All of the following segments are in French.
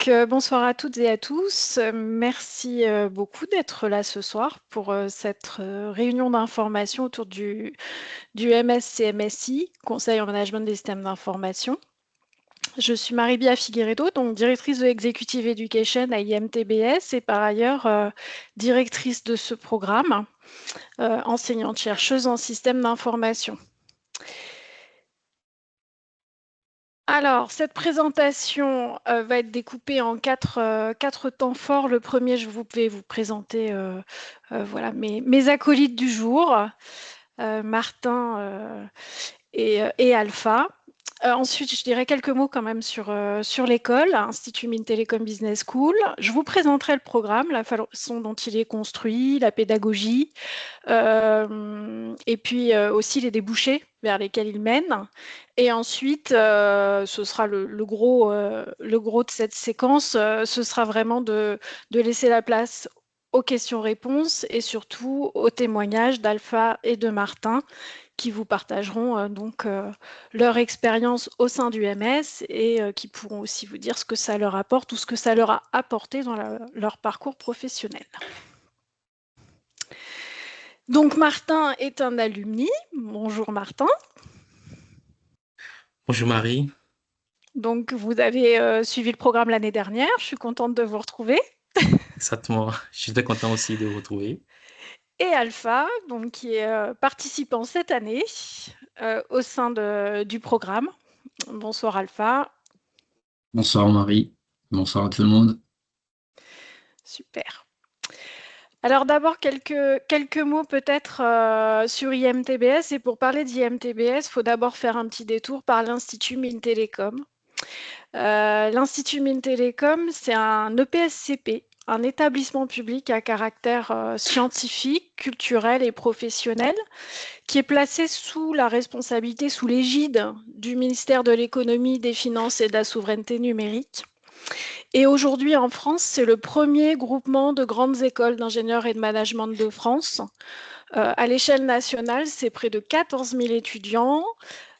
Bonsoir à toutes et à tous. Merci beaucoup d'être là ce soir pour cette réunion d'information autour du MSCMSI, Conseil en Management des Systèmes d'Information. Je suis Marie-Bia Figueredo, donc directrice de Executive Education à IMTBS et par ailleurs directrice de ce programme, enseignante-chercheuse en système d'information. Alors, cette présentation va être découpée en quatre temps forts. Le premier, je vais vous présenter voilà, mes acolytes du jour, Martin et Alpha. Ensuite, je dirais quelques mots quand même sur l'école, Institut Mines Télécom Business School. Je vous présenterai le programme, la façon dont il est construit, la pédagogie, et puis aussi les débouchés vers lesquels il mène. Et ensuite, ce sera le gros de cette séquence, ce sera vraiment de laisser la place aux questions-réponses et surtout aux témoignages d'Alpha et de Martin qui vous partageront donc leur expérience au sein du MS et qui pourront aussi vous dire ce que ça leur apporte ou ce que ça leur a apporté dans leur parcours professionnel. Donc Martin est un alumni. Bonjour Martin. Bonjour Marie. Donc vous avez suivi le programme l'année dernière. Je suis contente de vous retrouver. Exactement. Je suis très content aussi de vous retrouver. Et Alpha, donc qui est participant cette année au sein du programme. Bonsoir Alpha. Bonsoir Marie, bonsoir à tout le monde. Super. Alors d'abord, quelques mots peut-être sur IMTBS. Et pour parler d'IMTBS, il faut d'abord faire un petit détour par l'Institut Mines Télécom. L'Institut Mines Télécom, c'est un EPSCP, un établissement public à caractère scientifique, culturel et professionnel, qui est placé sous la responsabilité, sous l'égide du ministère de l'Économie, des Finances et de la Souveraineté numérique. Et aujourd'hui, en France, c'est le premier groupement de grandes écoles d'ingénieurs et de management de France. À l'échelle nationale, c'est près de 14 000 étudiants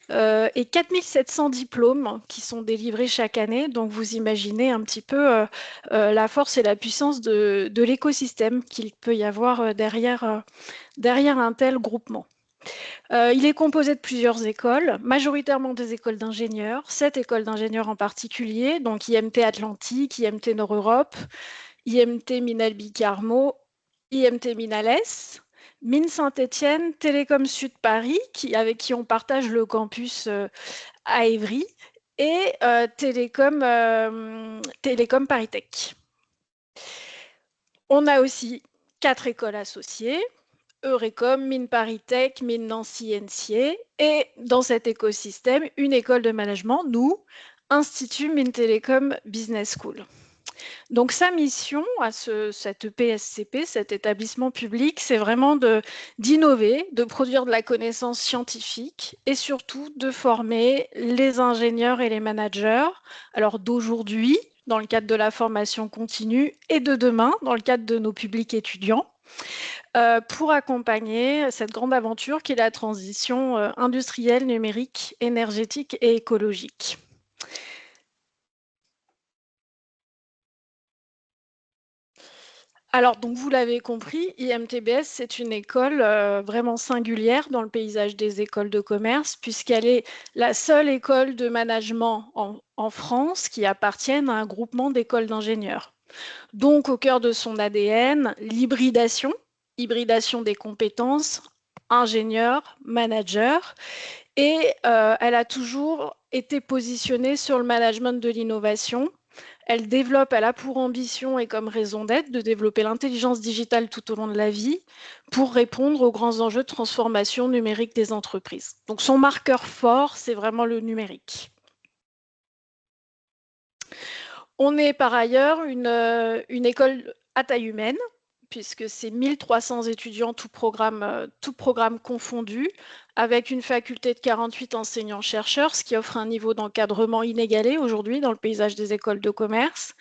et 4 700 diplômes qui sont délivrés chaque année. Donc, vous imaginez un petit peu la force et la puissance de l'écosystème qu'il peut y avoir derrière un tel groupement. Il est composé de plusieurs écoles, majoritairement des écoles d'ingénieurs, 7 écoles d'ingénieurs en particulier, donc IMT Atlantique, IMT Nord-Europe, IMT Minalbi Carmo, IMT Minales, Mines Saint-Étienne, Télécom Sud Paris, avec qui on partage le campus à Évry, et Télécom Paris Tech. On a aussi 4 écoles associées, Eurecom, Mines Paris Tech, Mines Nancy NCA, et dans cet écosystème, une école de management, nous, Institut Mines Télécom Business School. Donc sa mission à cet EPSCP, cet établissement public, c'est vraiment d'innover, de produire de la connaissance scientifique et surtout de former les ingénieurs et les managers, alors d'aujourd'hui, dans le cadre de la formation continue, et de demain, dans le cadre de nos publics étudiants, pour accompagner cette grande aventure qui est la transition industrielle, numérique, énergétique et écologique. Alors, donc vous l'avez compris, IMTBS, c'est une école vraiment singulière dans le paysage des écoles de commerce, puisqu'elle est la seule école de management en France qui appartienne à un groupement d'écoles d'ingénieurs. Donc, au cœur de son ADN, l'hybridation des compétences, ingénieur, manager, et elle a toujours été positionnée sur le management de l'innovation. Elle a pour ambition et comme raison d'être de développer l'intelligence digitale tout au long de la vie pour répondre aux grands enjeux de transformation numérique des entreprises. Donc son marqueur fort, c'est vraiment le numérique. On est par ailleurs une école à taille humaine, puisque c'est 1300 étudiants, tout programme confondu, avec une faculté de 48 enseignants-chercheurs, ce qui offre un niveau d'encadrement inégalé aujourd'hui dans le paysage des écoles de commerce.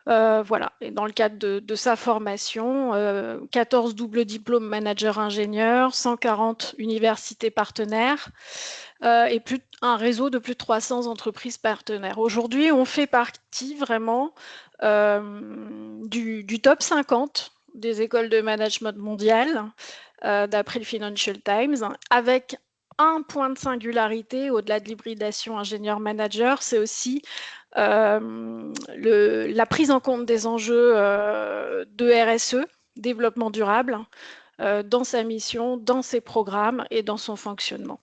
Voilà, et dans le cadre de sa formation, 14 doubles diplômes manager-ingénieur, 140 universités partenaires et un réseau de plus de 300 entreprises partenaires. Aujourd'hui, on fait partie vraiment du top 50 des écoles de management mondiales, d'après le Financial Times, avec un point de singularité au-delà de l'hybridation ingénieur-manager, c'est aussi la prise en compte des enjeux de RSE, développement durable, dans sa mission, dans ses programmes et dans son fonctionnement.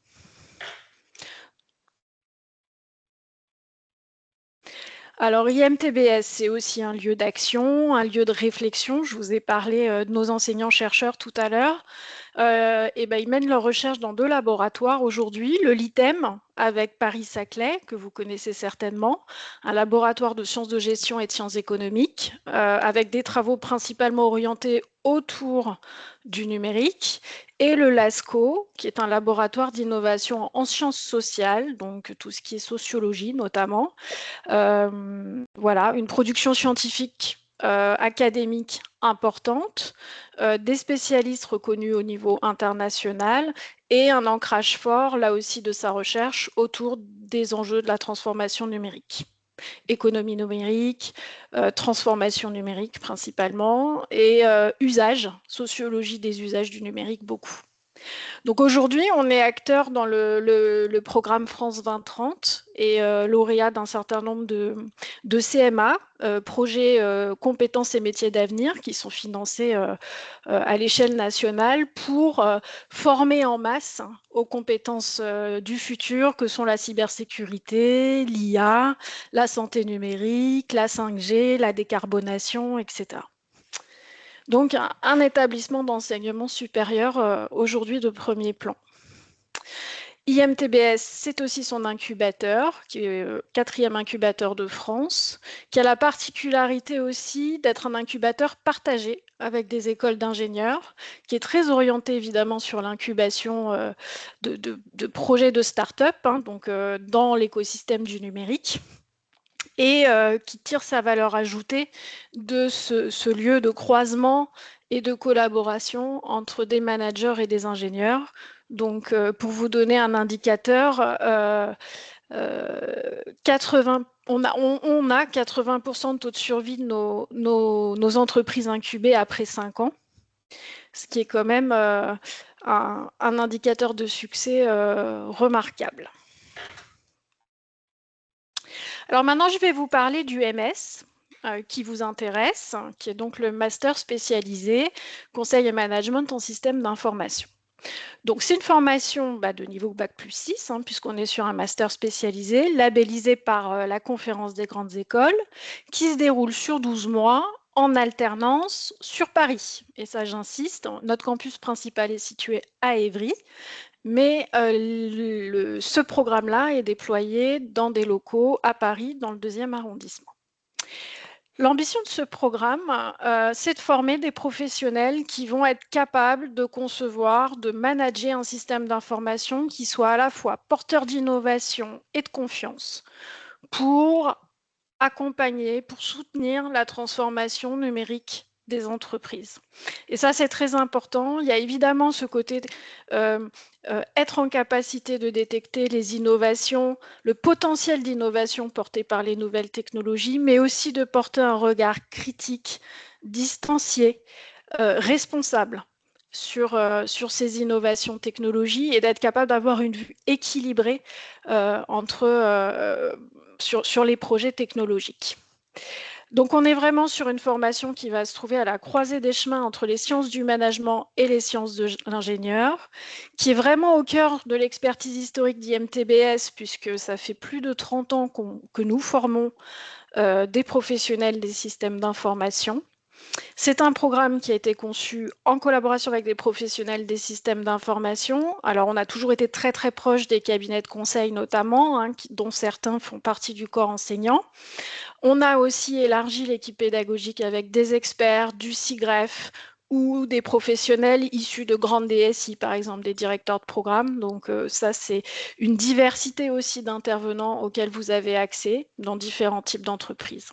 Alors, IMTBS, c'est aussi un lieu d'action, un lieu de réflexion. Je vous ai parlé de nos enseignants-chercheurs tout à l'heure. Ils mènent leurs recherches dans 2 laboratoires aujourd'hui, le LITEM avec Paris-Saclay, que vous connaissez certainement, un laboratoire de sciences de gestion et de sciences économiques, avec des travaux principalement orientés autour du numérique, et le LASCO, qui est un laboratoire d'innovation en sciences sociales, donc tout ce qui est sociologie notamment. Voilà, une production scientifique académique importante, des spécialistes reconnus au niveau international et un ancrage fort, là aussi, de sa recherche autour des enjeux de la transformation numérique. Économie numérique, transformation numérique principalement, et usage, sociologie des usages du numérique beaucoup. Donc aujourd'hui, on est acteur dans le programme France 2030 et lauréat d'un certain nombre de CMA, projets compétences et métiers d'avenir, qui sont financés à l'échelle nationale pour former en masse aux compétences du futur, que sont la cybersécurité, l'IA, la santé numérique, la 5G, la décarbonation, etc. Donc, un établissement d'enseignement supérieur aujourd'hui de premier plan. IMTBS, c'est aussi son incubateur, qui est le 4e incubateur de France, qui a la particularité aussi d'être un incubateur partagé avec des écoles d'ingénieurs, qui est très orienté évidemment sur l'incubation de projets de start-up, donc dans l'écosystème du numérique, et qui tire sa valeur ajoutée de ce lieu de croisement et de collaboration entre des managers et des ingénieurs. Donc, pour vous donner un indicateur, on a 80% de taux de survie de nos entreprises incubées après 5 ans, ce qui est quand même un indicateur de succès remarquable. Alors maintenant, je vais vous parler du MS qui vous intéresse, qui est donc le master spécialisé conseil et management en système d'information. Donc c'est une formation de niveau Bac+6, puisqu'on est sur un master spécialisé, labellisé par la conférence des grandes écoles, qui se déroule sur 12 mois en alternance sur Paris. Et ça, j'insiste, notre campus principal est situé à Évry, mais ce programme-là est déployé dans des locaux à Paris, dans le 2e arrondissement. L'ambition de ce programme, c'est de former des professionnels qui vont être capables de concevoir, de manager un système d'information qui soit à la fois porteur d'innovation et de confiance pour accompagner, pour soutenir la transformation numérique des entreprises. Et ça, c'est très important. Il y a évidemment ce côté être en capacité de détecter les innovations, le potentiel d'innovation porté par les nouvelles technologies, mais aussi de porter un regard critique, distancié, responsable sur ces innovations technologies et d'être capable d'avoir une vue équilibrée sur les projets technologiques. Donc, on est vraiment sur une formation qui va se trouver à la croisée des chemins entre les sciences du management et les sciences de l'ingénieur, qui est vraiment au cœur de l'expertise historique d'IMTBS, puisque ça fait plus de 30 ans que nous formons des professionnels des systèmes d'information. C'est un programme qui a été conçu en collaboration avec des professionnels des systèmes d'information. Alors, on a toujours été très, très proche des cabinets de conseil notamment, dont certains font partie du corps enseignant. On a aussi élargi l'équipe pédagogique avec des experts, du SIGREF ou des professionnels issus de grandes DSI, par exemple des directeurs de programme. Donc ça, c'est une diversité aussi d'intervenants auxquels vous avez accès dans différents types d'entreprises.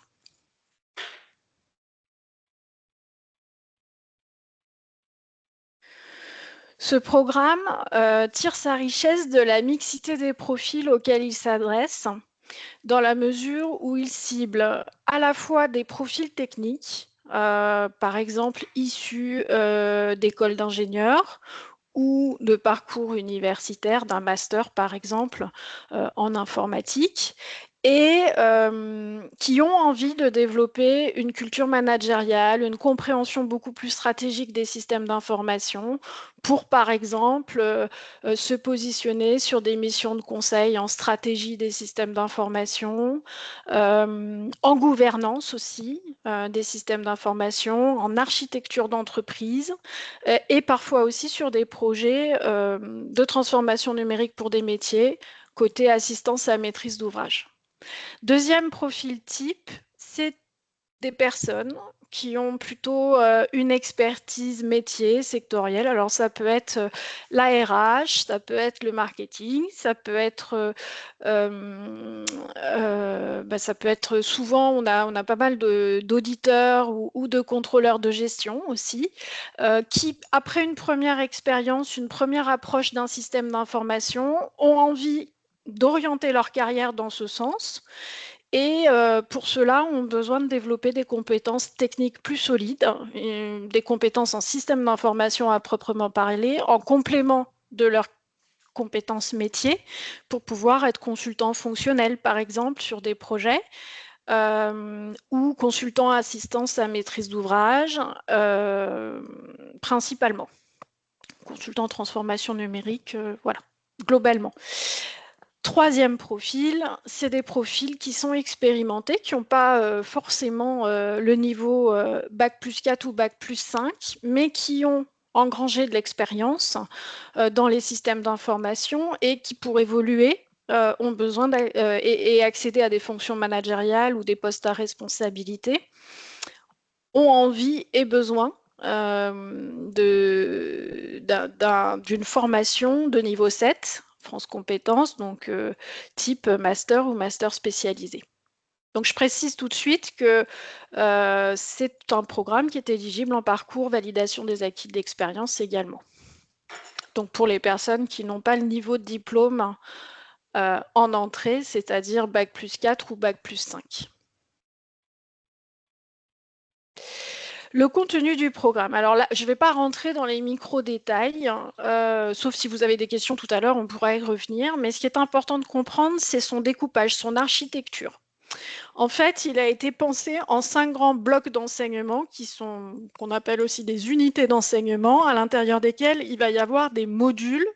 Ce programme tire sa richesse de la mixité des profils auxquels il s'adresse, dans la mesure où il cible à la fois des profils techniques, par exemple issus d'écoles d'ingénieurs ou de parcours universitaires, d'un master par exemple en informatique, et qui ont envie de développer une culture managériale, une compréhension beaucoup plus stratégique des systèmes d'information pour, par exemple, se positionner sur des missions de conseil en stratégie des systèmes d'information, en gouvernance aussi des systèmes d'information, en architecture d'entreprise et parfois aussi sur des projets de transformation numérique pour des métiers, côté assistance à maîtrise d'ouvrage. Deuxième profil type, c'est des personnes qui ont plutôt une expertise métier sectorielle. Alors ça peut être la RH, ça peut être le marketing, ça peut être souvent on a pas mal d'auditeurs ou de contrôleurs de gestion aussi qui après une première expérience, une première approche d'un système d'information ont envie d'orienter leur carrière dans ce sens. Et pour cela, ont besoin de développer des compétences techniques plus solides, des compétences en système d'information à proprement parler, en complément de leurs compétences métiers, pour pouvoir être consultant fonctionnel, par exemple, sur des projets, ou consultant assistance à maîtrise d'ouvrage, principalement. Consultant transformation numérique, voilà, globalement. Troisième profil, c'est des profils qui sont expérimentés, qui n'ont pas forcément le niveau Bac plus 4 ou Bac plus 5, mais qui ont engrangé de l'expérience dans les systèmes d'information et qui, pour évoluer, ont besoin et accéder à des fonctions managériales ou des postes à responsabilité, ont envie et besoin d'une formation de niveau 7, France Compétences, donc type master ou master spécialisé. Donc je précise tout de suite que c'est un programme qui est éligible en parcours validation des acquis de l'expérience également. Donc pour les personnes qui n'ont pas le niveau de diplôme en entrée, c'est-à-dire Bac plus 4 ou Bac plus 5. Le contenu du programme. Alors là, je ne vais pas rentrer dans les micro-détails, sauf si vous avez des questions tout à l'heure, on pourra y revenir. Mais ce qui est important de comprendre, c'est son découpage, son architecture. En fait, il a été pensé en 5 grands blocs d'enseignement qu'on appelle aussi des unités d'enseignement, à l'intérieur desquels il va y avoir des modules.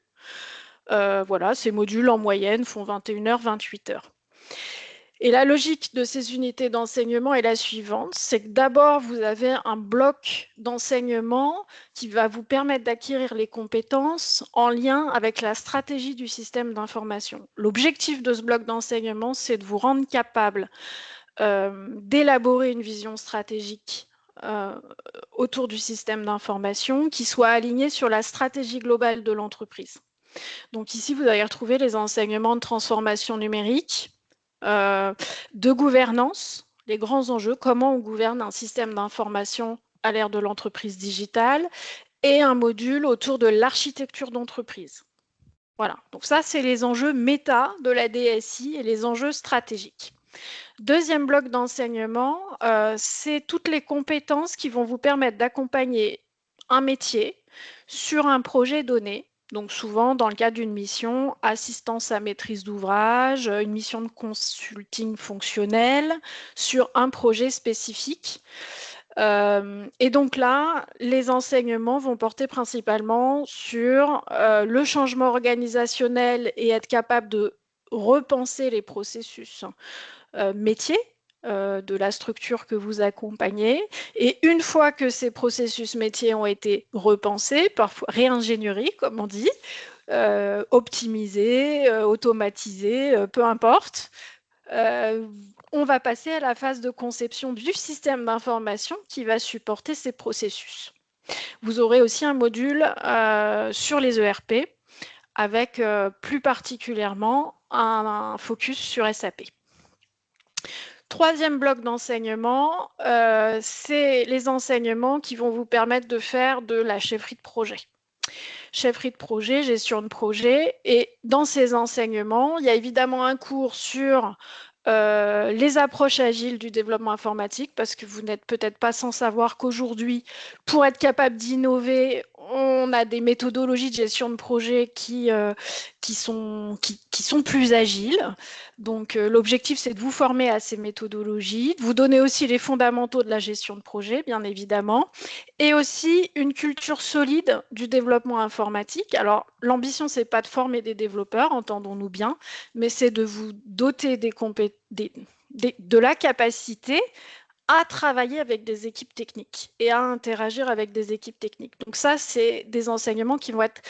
Voilà, ces modules en moyenne font 21h, 28h. Et la logique de ces unités d'enseignement est la suivante, c'est que d'abord, vous avez un bloc d'enseignement qui va vous permettre d'acquérir les compétences en lien avec la stratégie du système d'information. L'objectif de ce bloc d'enseignement, c'est de vous rendre capable d'élaborer une vision stratégique autour du système d'information qui soit alignée sur la stratégie globale de l'entreprise. Donc ici, vous allez retrouver les enseignements de transformation numérique, de gouvernance, les grands enjeux, comment on gouverne un système d'information à l'ère de l'entreprise digitale, et un module autour de l'architecture d'entreprise. Voilà, donc ça, c'est les enjeux méta de la DSI et les enjeux stratégiques. Deuxième bloc d'enseignement, c'est toutes les compétences qui vont vous permettre d'accompagner un métier sur un projet donné. Donc souvent, dans le cadre d'une mission, assistance à maîtrise d'ouvrage, une mission de consulting fonctionnel sur un projet spécifique. Et donc là, les enseignements vont porter principalement sur le changement organisationnel et être capable de repenser les processus métiers de la structure que vous accompagnez. Et une fois que ces processus métiers ont été repensés, parfois réingénierie, comme on dit, optimisés, automatisés, peu importe, on va passer à la phase de conception du système d'information qui va supporter ces processus. Vous aurez aussi un module sur les ERP avec plus particulièrement un focus sur SAP. Troisième bloc d'enseignement, c'est les enseignements qui vont vous permettre de faire de la chefferie de projet. chefferie de projet, gestion de projet. Et dans ces enseignements, il y a évidemment un cours sur les approches agiles du développement informatique, parce que vous n'êtes peut-être pas sans savoir qu'aujourd'hui, pour être capable d'innover, on a des méthodologies de gestion de projet qui sont plus agiles. Donc, l'objectif, c'est de vous former à ces méthodologies, de vous donner aussi les fondamentaux de la gestion de projet, bien évidemment, et aussi une culture solide du développement informatique. Alors, l'ambition, c'est pas de former des développeurs, entendons-nous bien, mais c'est de vous doter de la capacité à travailler avec des équipes techniques et à interagir avec des équipes techniques. Donc ça, c'est des enseignements qui vont être...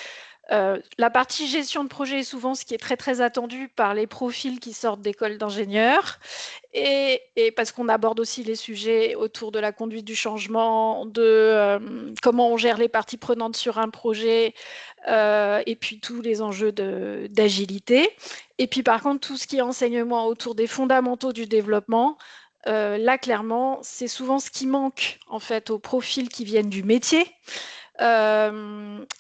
la partie gestion de projet est souvent ce qui est très très attendu par les profils qui sortent d'écoles d'ingénieurs, et parce qu'on aborde aussi les sujets autour de la conduite du changement, de comment on gère les parties prenantes sur un projet, et puis tous les enjeux d'agilité. Et puis par contre, tout ce qui est enseignement autour des fondamentaux du développement, là clairement, c'est souvent ce qui manque en fait aux profils qui viennent du métier.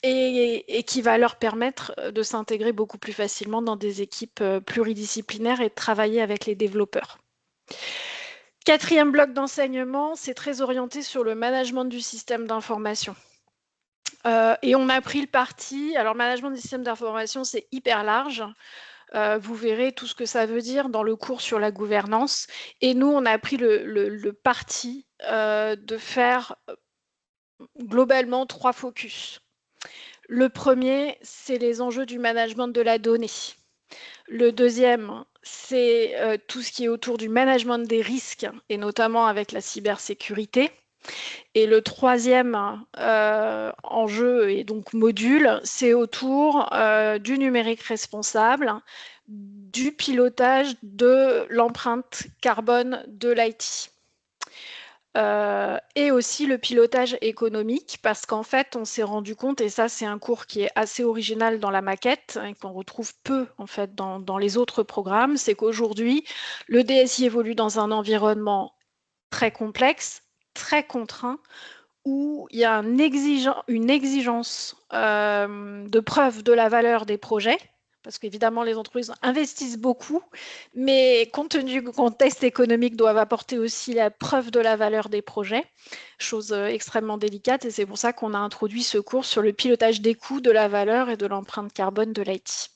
Et qui va leur permettre de s'intégrer beaucoup plus facilement dans des équipes pluridisciplinaires et de travailler avec les développeurs. Quatrième bloc d'enseignement, c'est très orienté sur le management du système d'information. Et on a pris le parti, alors management du système d'information, c'est hyper large. Vous verrez tout ce que ça veut dire dans le cours sur la gouvernance. Et nous, on a pris le parti de faire globalement 3 focus. Le premier, c'est les enjeux du management de la donnée. Le deuxième, c'est tout ce qui est autour du management des risques, et notamment avec la cybersécurité. Et le troisième enjeu et donc module, c'est autour du numérique responsable, du pilotage de l'empreinte carbone de l'IT. Et aussi le pilotage économique, parce qu'en fait, on s'est rendu compte, et ça c'est un cours qui est assez original dans la maquette, et qu'on retrouve peu en fait dans les autres programmes, c'est qu'aujourd'hui, le DSI évolue dans un environnement très complexe, très contraint, où il y a une exigence de preuve de la valeur des projets, parce qu'évidemment, les entreprises investissent beaucoup, mais compte tenu du contexte économique, doivent apporter aussi la preuve de la valeur des projets, chose extrêmement délicate, et c'est pour ça qu'on a introduit ce cours sur le pilotage des coûts, de la valeur et de l'empreinte carbone de l'IT.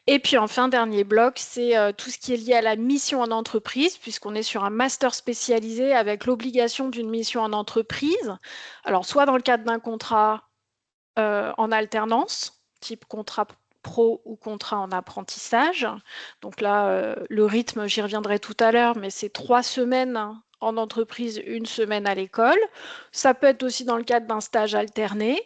Et puis enfin, dernier bloc, c'est tout ce qui est lié à la mission en entreprise, puisqu'on est sur un master spécialisé avec l'obligation d'une mission en entreprise. Alors, soit dans le cadre d'un contrat en alternance, type contrat pro ou contrat en apprentissage. Donc là, le rythme, j'y reviendrai tout à l'heure, mais c'est 3 semaines en entreprise, 1 semaine à l'école. Ça peut être aussi dans le cadre d'un stage alterné.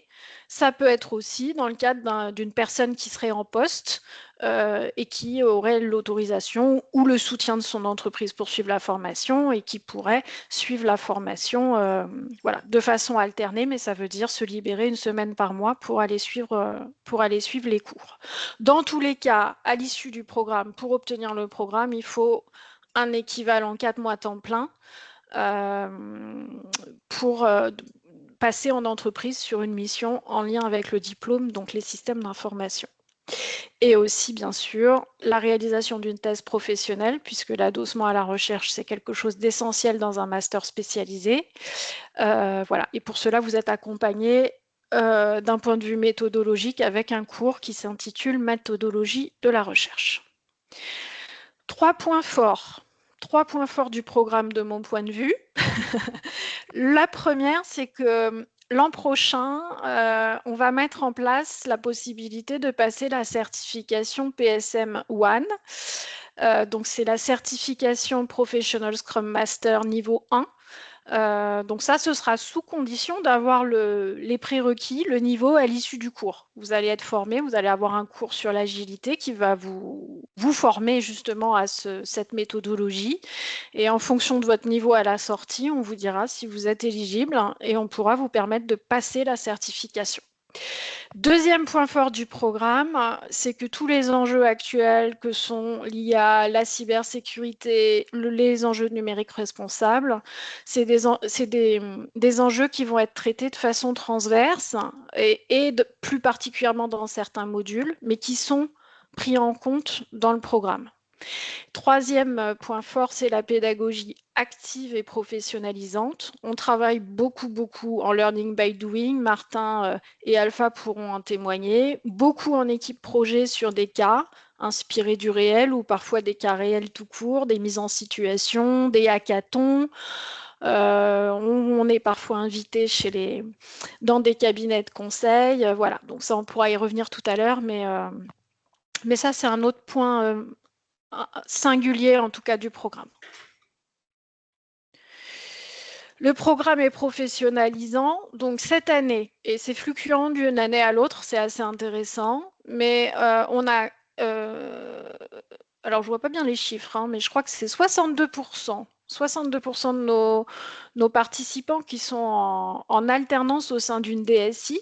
Ça peut être aussi dans le cadre d'une personne qui serait en poste et qui aurait l'autorisation ou le soutien de son entreprise pour suivre la formation, et qui pourrait suivre la formation voilà, de façon alternée, mais ça veut dire se libérer 1 semaine par mois pour aller suivre les cours. Dans tous les cas, à l'issue du programme, pour obtenir le programme, il faut un équivalent 4 mois temps plein pour passer en entreprise sur une mission en lien avec le diplôme, donc les systèmes d'information. Et aussi, bien sûr, la réalisation d'une thèse professionnelle, puisque l'adossement à la recherche, c'est quelque chose d'essentiel dans un master spécialisé. Voilà. Et pour cela, vous êtes accompagné d'un point de vue méthodologique avec un cours qui s'intitule Méthodologie de la recherche. 3 points forts. 3 points forts du programme de mon point de vue. La première, c'est que l'an prochain, on va mettre en place la possibilité de passer la certification PSM 1. Donc, c'est la certification Professional Scrum Master niveau 1. Donc ça, ce sera sous condition d'avoir les prérequis, le niveau à l'issue du cours. Vous allez être formé, vous allez avoir un cours sur l'agilité qui va vous former justement à cette méthodologie. Et en fonction de votre niveau à la sortie, on vous dira si vous êtes éligible, et on pourra vous permettre de passer la certification. Deuxième point fort du programme, c'est que tous les enjeux actuels que sont l'IA, la cybersécurité, les enjeux numériques responsables, c'est des enjeux qui vont être traités de façon transverse et plus particulièrement dans certains modules, mais qui sont pris en compte dans le programme. Troisième point fort, c'est la pédagogie active et professionnalisante. On travaille beaucoup en learning by doing. Martin et Alpha pourront en témoigner. Beaucoup en équipe projet sur des cas inspirés du réel ou parfois des cas réels tout court, des mises en situation, des hackathons. On est parfois invité dans des cabinets de conseil. Voilà, donc ça, on pourra y revenir tout à l'heure, mais ça, c'est un autre point singulier en tout cas du programme. Le programme est professionnalisant, donc cette année, et c'est fluctuant d'une année à l'autre, c'est assez intéressant, mais on a, alors je vois pas bien les chiffres, hein, mais je crois que c'est 62% de nos participants qui sont en alternance au sein d'une DSI,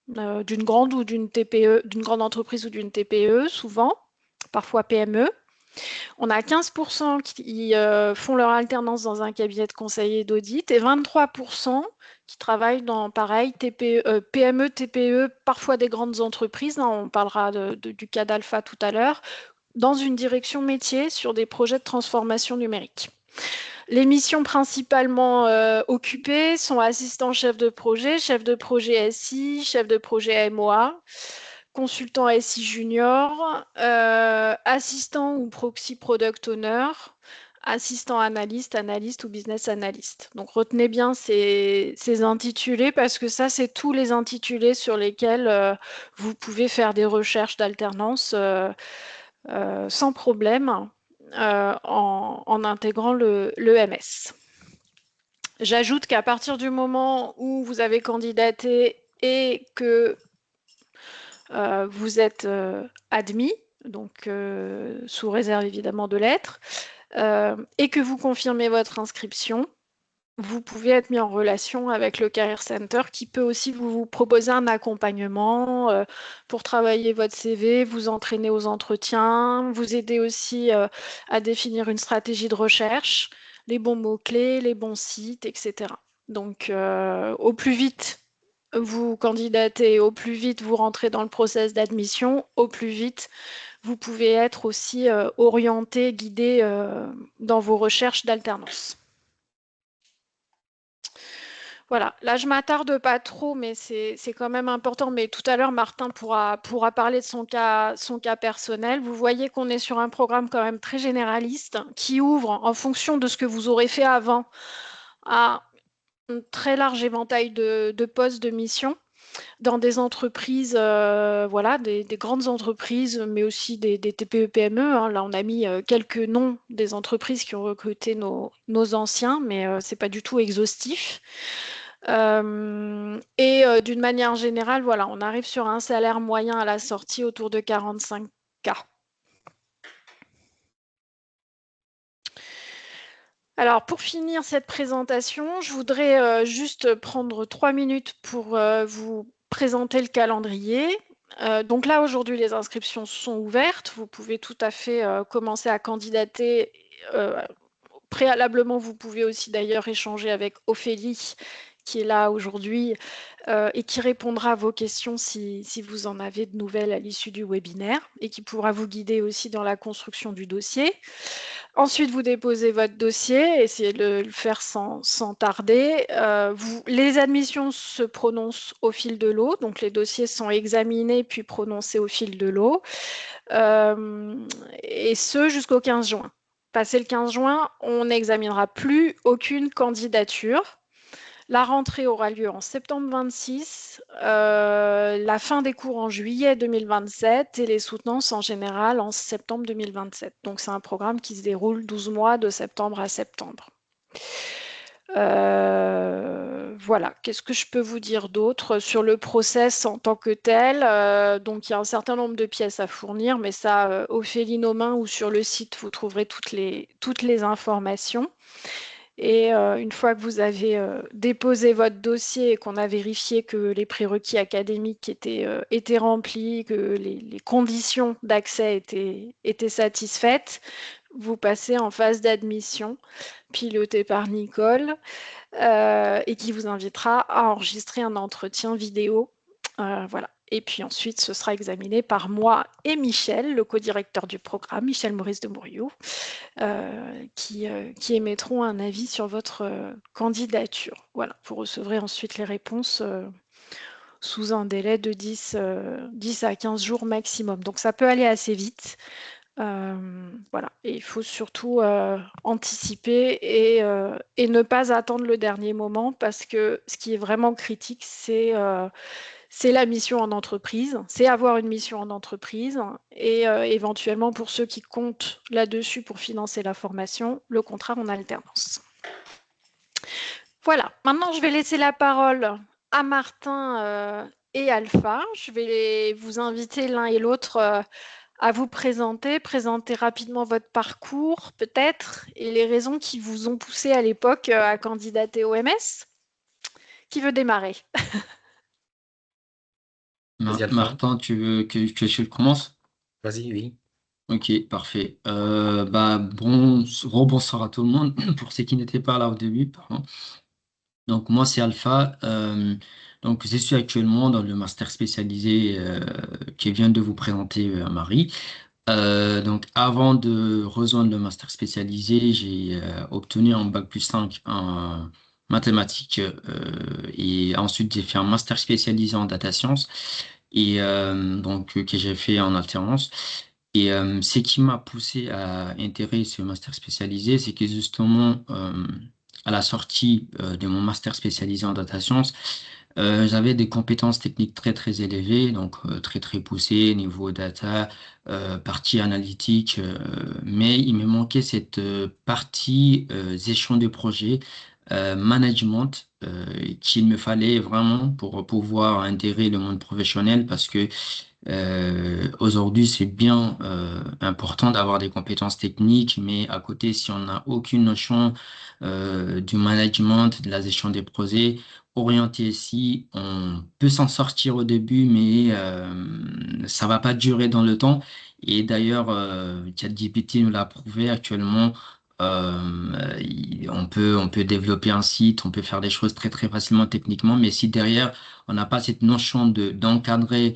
d'une grande ou d'une TPE, d'une grande entreprise ou d'une TPE, souvent, parfois PME. On a 15% qui font leur alternance dans un cabinet de conseil et d'audit et 23% qui travaillent dans, pareil, PME, TPE, parfois des grandes entreprises, hein, on parlera du cas d'Alpha tout à l'heure, dans une direction métier sur des projets de transformation numérique. Les missions principalement occupées sont assistant chef de projet SI, chef de projet MOA, consultant SI junior, assistant ou proxy product owner, assistant analyste ou business analyst. Donc retenez bien ces intitulés parce que ça, c'est tous les intitulés sur lesquels vous pouvez faire des recherches d'alternance sans problème en intégrant le MS. J'ajoute qu'à partir du moment où vous avez candidaté et que vous êtes admis, donc sous réserve évidemment de l'être, et que vous confirmez votre inscription, vous pouvez être mis en relation avec le Career Center qui peut aussi vous proposer un accompagnement pour travailler votre CV, vous entraîner aux entretiens, vous aider aussi à définir une stratégie de recherche, les bons mots-clés, les bons sites, etc. Donc au plus vite vous candidatez, au plus vite vous rentrez dans le process d'admission, au plus vite vous pouvez être aussi orienté, guidé dans vos recherches d'alternance. Voilà, là je m'attarde pas trop, mais c'est quand même important. Mais tout à l'heure, Martin pourra parler de son cas personnel. Vous voyez qu'on est sur un programme quand même très généraliste qui ouvre en fonction de ce que vous aurez fait avant à un très large éventail de postes, de missions dans des entreprises, voilà, des grandes entreprises, mais aussi des TPE, PME. Hein. Là, on a mis quelques noms des entreprises qui ont recruté nos anciens, mais c'est pas du tout exhaustif. D'une manière générale, voilà, on arrive sur un salaire moyen à la sortie autour de 45K. Alors, pour finir cette présentation, je voudrais juste prendre 3 minutes pour vous présenter le calendrier. Donc là, aujourd'hui, les inscriptions sont ouvertes. Vous pouvez tout à fait commencer à candidater. Préalablement, vous pouvez aussi d'ailleurs échanger avec Ophélie, qui est là aujourd'hui et qui répondra à vos questions si vous en avez de nouvelles à l'issue du webinaire et qui pourra vous guider aussi dans la construction du dossier. Ensuite, vous déposez votre dossier, essayez de le faire sans tarder. Les admissions se prononcent au fil de l'eau, donc les dossiers sont examinés puis prononcés au fil de l'eau, et ce jusqu'au 15 juin. Passé le 15 juin, on n'examinera plus aucune candidature. La rentrée aura lieu en septembre 26, la fin des cours en juillet 2027 et les soutenances en général en septembre 2027. Donc c'est un programme qui se déroule 12 mois de septembre à septembre. Voilà, qu'est-ce que je peux vous dire d'autre sur le process en tant que tel? Donc il y a un certain nombre de pièces à fournir, mais ça, Ophélie Nomain ou sur le site, vous trouverez toutes les informations. Et une fois que vous avez déposé votre dossier et qu'on a vérifié que les prérequis académiques étaient remplis, que les conditions d'accès étaient satisfaites, vous passez en phase d'admission pilotée par Nicole et qui vous invitera à enregistrer un entretien vidéo. Voilà. Et puis ensuite, ce sera examiné par moi et Michel, le co-directeur du programme, Michel Maurice de Mouriou, qui émettront un avis sur votre candidature. Voilà, vous recevrez ensuite les réponses sous un délai de 10 à 15 jours maximum. Donc ça peut aller assez vite. Voilà, et il faut surtout anticiper et ne pas attendre le dernier moment parce que ce qui est vraiment critique, c'est la mission en entreprise, c'est avoir une mission en entreprise et éventuellement pour ceux qui comptent là-dessus pour financer la formation, le contrat en alternance. Voilà, maintenant je vais laisser la parole à Martin et Alpha. Je vais vous inviter l'un et l'autre à vous présenter rapidement votre parcours peut-être et les raisons qui vous ont poussé à l'époque à candidater au MS. Qui veut démarrer? Vas-y, Alpha. Martin, tu veux que je commence? Vas-y, oui. Ok, parfait. Bon, rebonsoir à tout le monde pour ceux qui n'étaient pas là au début, pardon. Donc moi c'est Alpha. Donc je suis actuellement dans le master spécialisé qui vient de vous présenter Marie. Donc avant de rejoindre le master spécialisé, j'ai obtenu un bac+5 en mathématiques et ensuite j'ai fait un master spécialisé en data science et que j'ai fait en alternance. Et ce qui m'a poussé à intégrer ce master spécialisé, c'est que justement, à la sortie de mon master spécialisé en data science, j'avais des compétences techniques très très élevées, donc très très poussées, niveau data, partie analytique, mais il me manquait cette partie gestion de projet, management, qu'il me fallait vraiment pour pouvoir intégrer le monde professionnel parce que aujourd'hui, c'est bien important d'avoir des compétences techniques, mais à côté, si on n'a aucune notion du management, de la gestion des projets, orienté ici, on peut s'en sortir au début, mais ça va pas durer dans le temps. Et d'ailleurs, ChatGPT nous l'a prouvé actuellement. On peut développer un site, on peut faire des choses très très facilement techniquement, mais si derrière on n'a pas cette notion d'encadrer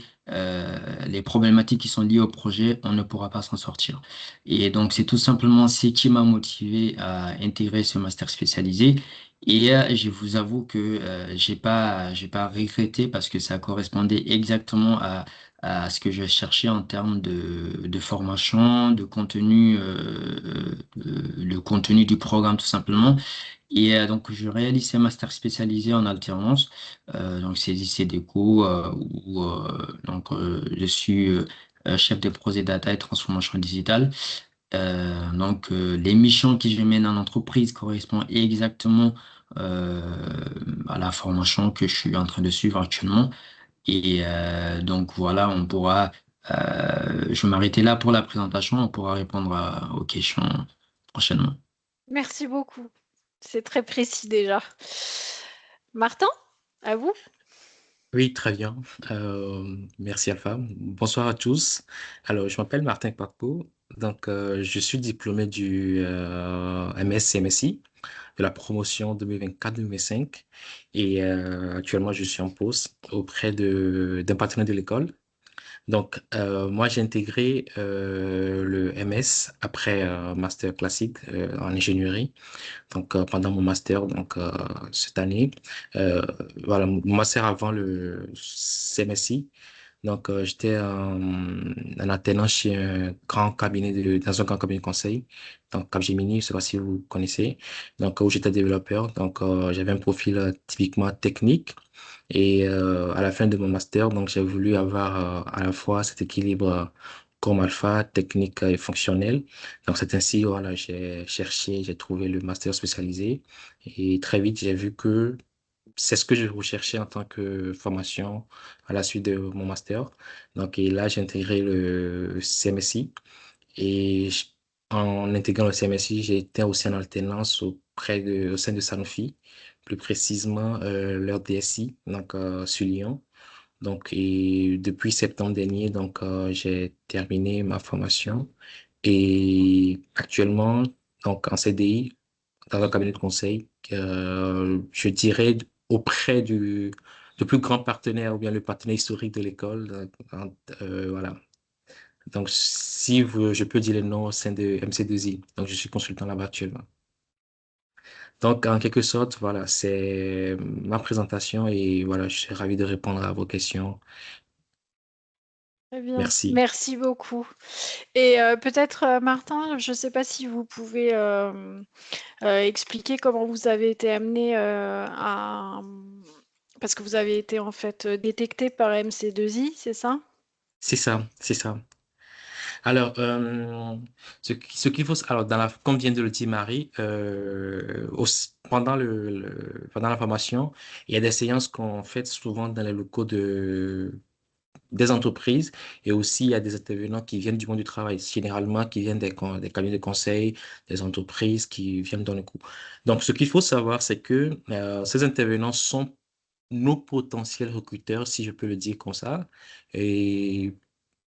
les problématiques qui sont liées au projet, on ne pourra pas s'en sortir. Et donc, c'est tout simplement ce qui m'a motivé à intégrer ce master spécialisé. Et je vous avoue que j'ai pas regretté parce que ça correspondait exactement à ce que je cherchais en termes de formation, de contenu, le contenu du programme tout simplement. Et donc, je réalise ces masters spécialisés en alternance. Donc, c'est lycée déco où je suis chef de projet data et transformation digitale. Les missions que je mène en entreprise correspondent exactement à la formation que je suis en train de suivre actuellement. Et donc, voilà, je vais m'arrêter là pour la présentation. On pourra répondre aux questions prochainement. Merci beaucoup. C'est très précis déjà. Martin, à vous. Oui, très bien. Merci, Alpha. Bonsoir à tous. Alors, je m'appelle Martin Kpakpo. Donc, je suis diplômé du MS MSI de la promotion 2024-2025. Et actuellement, je suis en poste auprès d'un partenaire de l'école. Donc, moi, j'ai intégré le MS après master classique en ingénierie. Donc, pendant mon master, cette année, euh, voilà, mon master avant le CMSI. Donc, j'étais en alternance chez dans un grand cabinet de conseil, donc Capgemini, je ne sais pas si vous connaissez, donc où j'étais développeur. Donc, j'avais un profil typiquement technique. Et à la fin de mon master, donc j'ai voulu avoir à la fois cet équilibre comme alpha, technique et fonctionnel. Donc, c'est ainsi, voilà, j'ai cherché, j'ai trouvé le master spécialisé. Et très vite, j'ai vu que c'est ce que je recherchais en tant que formation à la suite de mon master. Donc, et là, j'ai intégré le CMSI. Et en intégrant le CMSI, j'ai été aussi en alternance au sein de Sanofi, plus précisément leur DSI, donc sur Lyon. Donc, et depuis septembre dernier, donc j'ai terminé ma formation et actuellement, donc en CDI dans un cabinet de conseil, je dirais auprès du plus grand partenaire ou bien le partenaire historique de l'école. Voilà. Donc, si je peux dire le nom au sein de MC2I. Donc, je suis consultant là-bas actuellement. Donc, en quelque sorte, voilà, c'est ma présentation et voilà, je suis ravi de répondre à vos questions. Très bien, Merci. merci beaucoup. Et peut-être, Martin, je ne sais pas si vous pouvez expliquer comment vous avez été amené parce que vous avez été en fait détecté par MC2I, c'est ça? C'est ça, c'est ça. Alors, ce qu'il faut, alors comme vient de le dire Marie, pendant la formation, il y a des séances qu'on fait souvent dans les locaux des entreprises et aussi il y a des intervenants qui viennent du monde du travail, généralement qui viennent des cabinets de conseil, des entreprises qui viennent dans le coup. Donc, ce qu'il faut savoir, c'est que ces intervenants sont nos potentiels recruteurs, si je peux le dire comme ça. Et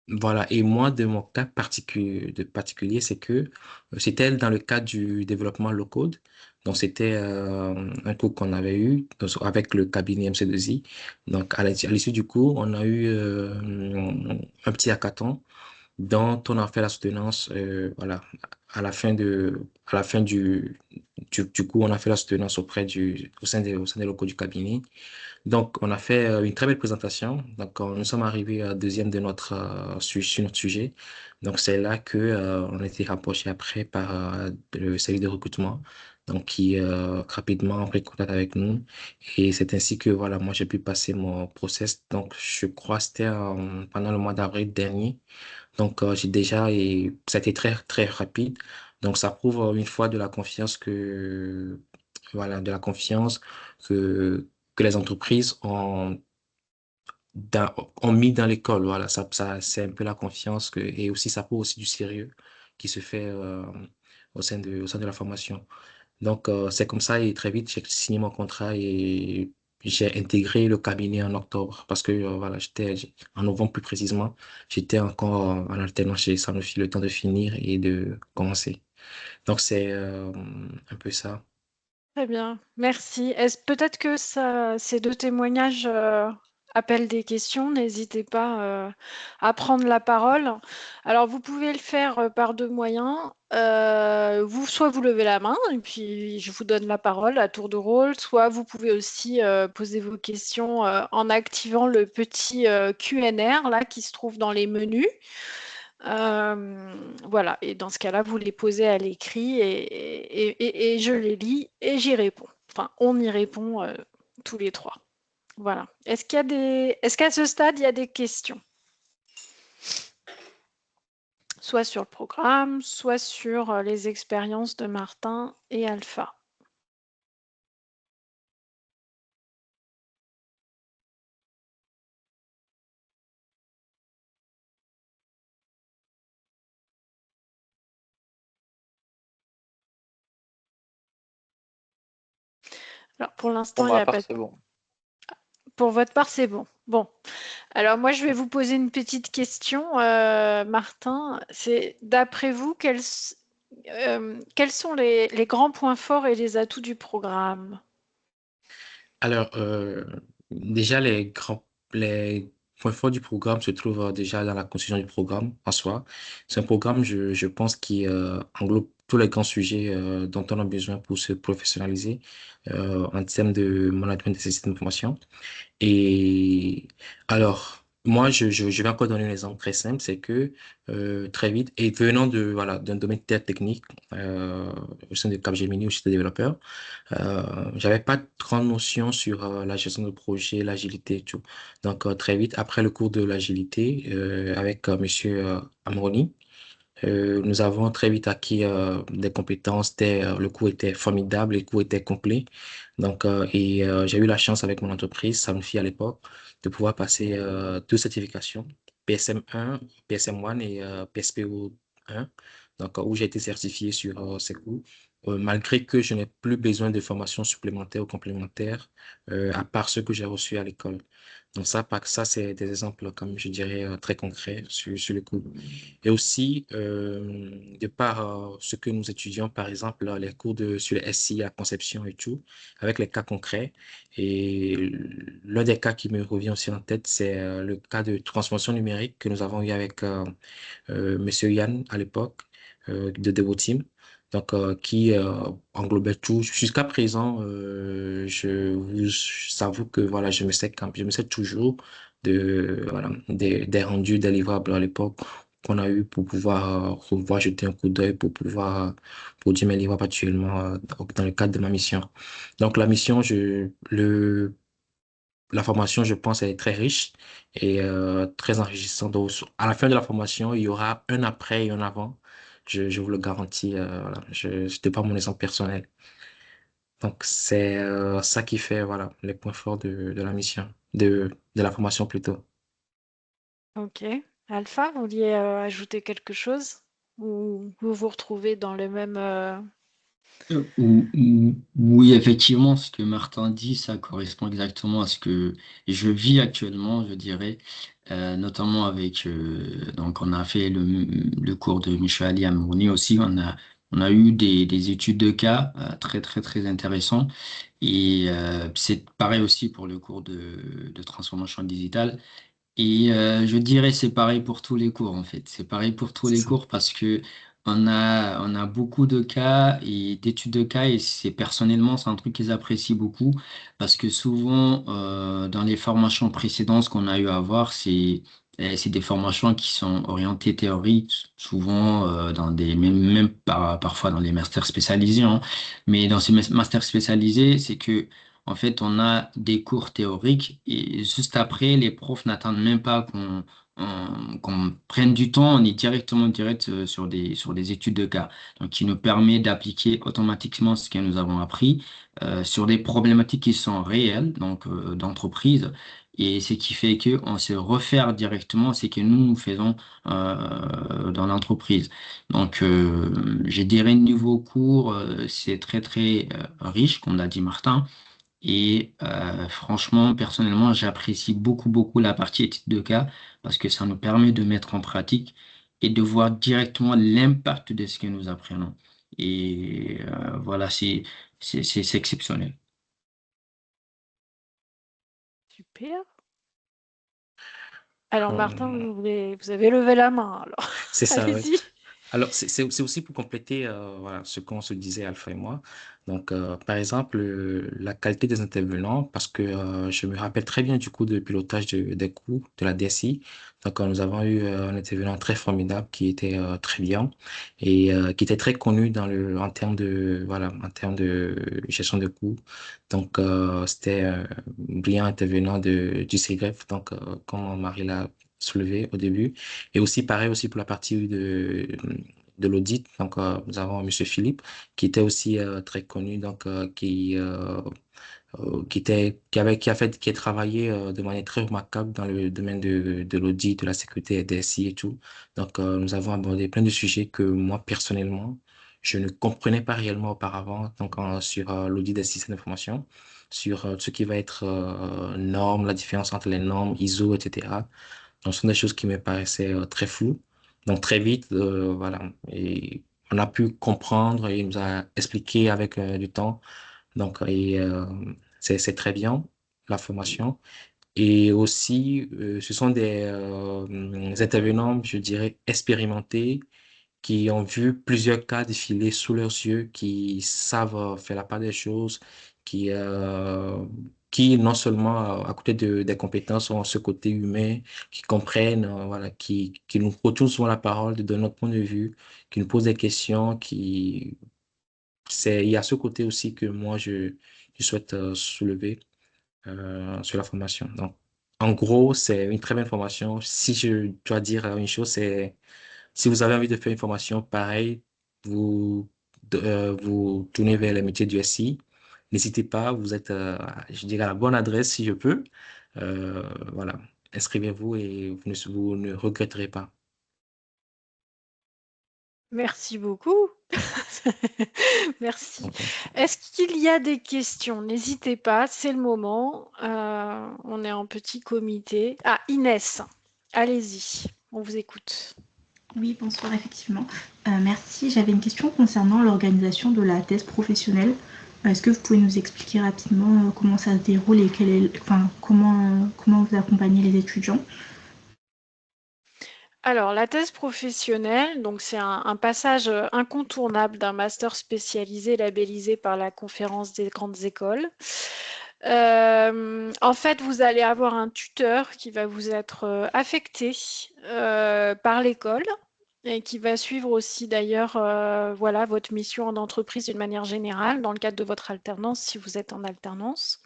voilà, et moi, de mon cas particulier, c'est que c'était dans le cadre du développement low-code. Donc, c'était un cours qu'on avait eu avec le cabinet MC2I. Donc, à l'issue du cours, on a eu un petit hackathon dont on a fait la soutenance, voilà, à la fin du cours, on a fait la soutenance au sein des locaux du cabinet. Donc, on a fait une très belle présentation. Donc, nous sommes arrivés à deuxième de sur notre sujet. Donc, c'est là que, on a été rapproché après par le service de recrutement. Donc, qui rapidement a pris contact avec nous. Et c'est ainsi que, voilà, moi, j'ai pu passer mon process. Donc, je crois que c'était pendant le mois d'avril dernier. Donc, j'ai déjà, et ça a été très, très rapide. Donc, ça prouve une fois de la confiance voilà, de la confiance que, que les entreprises ont mis dans l'école. Voilà, c'est un peu la confiance et aussi, ça prouve aussi du sérieux qui se fait, au sein de la formation. Donc, c'est comme ça et très vite, j'ai signé mon contrat et j'ai intégré le cabinet en octobre parce que, voilà, en novembre plus précisément, j'étais encore en alternance chez Sanofi, le temps de finir et de commencer. Donc, c'est un peu ça. Très bien, merci. Est-ce peut-être que ces deux témoignages appellent des questions? N'hésitez pas à prendre la parole. Alors, vous pouvez le faire par deux moyens. Soit vous levez la main et puis je vous donne la parole à tour de rôle, soit vous pouvez aussi poser vos questions en activant le petit Q&R là qui se trouve dans les menus. Voilà, et dans ce cas-là, vous les posez à l'écrit et je les lis et j'y réponds. Enfin, on y répond tous les trois. Voilà. Est-ce qu'à ce stade, il y a des questions? Soit sur le programme, soit sur les expériences de Martin et Alpha. Alors, pour Pour l'instant, il n'y ma a part, pas. c'est bon. Pour votre part, c'est bon. Bon. Alors, moi, je vais vous poser une petite question, Martin. C'est d'après vous, quels sont les grands points forts et les atouts du programme? Alors, déjà, les points forts du programme se trouvent déjà dans la constitution du programme en soi. C'est un programme, je pense, qui englobe tous les grands sujets dont on a besoin pour se professionnaliser en termes de management des systèmes d'information. Et alors, moi, je vais encore donner un exemple très simple, c'est que très vite, et venant voilà, d'un domaine très technique, au sein de Capgemini où j'étais développeur, j'avais pas de grande notion sur la gestion de projet, l'agilité et tout. Donc, très vite, après le cours de l'agilité, avec Monsieur Amroni, nous avons très vite acquis des compétences. Le cours était formidable, le cours était complet. Donc, j'ai eu la chance avec mon entreprise, Sanofi à l'époque, de pouvoir passer deux certifications, PSM1, PSM1 et PSPO1, donc, où j'ai été certifié sur ces cours. malgré que je n'ai plus besoin de formation supplémentaire ou complémentaire, à part ceux que j'ai reçus à l'école. Donc ça, c'est des exemples, comme je dirais, très concrets sur le coup. Et aussi, de par ce que nous étudions, par exemple, les cours sur les SI, la conception et tout, avec les cas concrets. Et l'un des cas qui me revient aussi en tête, c'est le cas de transformation numérique que nous avons eu avec Monsieur Yann à l'époque de Devoteam. Donc, qui englobait tout. Jusqu'à présent, je vous avoue que voilà, je me sais toujours voilà, des rendus, des livrables à l'époque qu'on a eu pour pouvoir revoir, jeter un coup d'œil, pour pouvoir produire mes livrables actuellement dans le cadre de ma mission. Donc, la mission, la formation, je pense, elle est très riche et très enrichissante. Donc, à la fin de la formation, il y aura un après et un avant. Je vous le garantis. Voilà. C'était pas mon exemple personnel. Donc, c'est ça qui fait voilà, les points forts de la mission, de la formation plutôt. Ok. Alpha, vous vouliez ajouter quelque chose? Ou vous vous retrouvez dans le même... Oui, effectivement, ce que Martin dit, ça correspond exactement à ce que je vis actuellement, je dirais, notamment avec, donc on a fait le cours de Michel Ali Amouni aussi, on a eu des études de cas très, très, très intéressants, et c'est pareil aussi pour le cours de transformation digitale. Et je dirais c'est pareil pour tous les cours en fait. C'est pareil pour tous C'est les ça. cours parce que on a beaucoup de cas et d'études de cas et c'est personnellement c'est un truc qu'ils apprécient beaucoup parce que souvent dans les formations précédentes ce qu'on a eu à voir c'est des formations qui sont orientées théoriques souvent dans des parfois dans les masters spécialisés hein. Mais dans ces masters spécialisés c'est que en fait, on a des cours théoriques et juste après, les profs n'attendent même pas qu'on prenne du temps. On est directement direct sur des études de cas. Donc, qui nous permet d'appliquer automatiquement ce que nous avons appris sur des problématiques qui sont réelles, donc d'entreprise. Et ce qui fait que on se réfère directement ce que nous faisons dans l'entreprise. Donc, je dirais niveau cours, c'est très très riche, comme l'a dit Martin. Et franchement, personnellement, j'apprécie beaucoup, beaucoup la partie étude de cas parce que ça nous permet de mettre en pratique et de voir directement l'impact de ce que nous apprenons. Et voilà, c'est exceptionnel. Super. Alors Martin, Euh, vous avez levé la main, alors c'est ça, oui. allez-y. Alors, c'est aussi pour compléter voilà, ce qu'on se disait, Alpha et moi. Donc, par exemple, la qualité des intervenants, parce que je me rappelle très bien du coup de pilotage des coûts de la DSI. Donc, nous avons eu un intervenant très formidable qui était très bien et qui était très connu en termes voilà, en termes de gestion de coûts. Donc, c'était un brillant intervenant du CGREF, donc, comme Marie l'a soulevé au début. Et aussi, pareil aussi pour la partie de l'audit. Donc, nous avons Monsieur Philippe, qui était aussi très connu, donc qui a travaillé de manière très remarquable dans le domaine de l'audit, de la sécurité DSI et tout. Donc, nous avons abordé plein de sujets que moi, personnellement, je ne comprenais pas réellement auparavant, donc sur l'audit des systèmes d'information, sur ce qui va être normes, la différence entre les normes ISO, etc. Donc, ce sont des choses qui me paraissaient très floues. Donc, très vite, voilà. Et on a pu comprendre et il nous a expliqué avec du temps. Donc, c'est très bien, la formation. Et aussi, ce sont des intervenants, je dirais, expérimentés qui ont vu plusieurs cas défiler sous leurs yeux, qui savent faire la part des choses, qui, euh, qui non seulement, à côté des compétences, ont ce côté humain, qui comprennent, voilà, qui nous retournent souvent la parole, de notre point de vue, qui nous posent des questions, il y a ce côté aussi que moi, je souhaite soulever sur la formation. Donc, en gros, c'est une très bonne formation. Si je dois dire une chose, c'est si vous avez envie de faire une formation pareille, vous tournez vers les métiers du SI. N'hésitez pas, vous êtes, je dirais, à la bonne adresse si je peux. Voilà, inscrivez-vous et vous ne regretterez pas. Merci beaucoup. Merci. Est-ce qu'il y a des questions? N'hésitez pas, c'est le moment. On est en petit comité. Ah, Inès, allez-y, on vous écoute. Oui, bonsoir, effectivement. Merci. J'avais une question concernant l'organisation de la thèse professionnelle. Est-ce que vous pouvez nous expliquer rapidement comment ça se déroule et comment vous accompagnez les étudiants? Alors, la thèse professionnelle, donc c'est un passage incontournable d'un master spécialisé labellisé par la Conférence des grandes écoles. En fait, vous allez avoir un tuteur qui va vous être affecté par l'école et qui va suivre aussi d'ailleurs voilà, votre mission en entreprise d'une manière générale dans le cadre de votre alternance si vous êtes en alternance.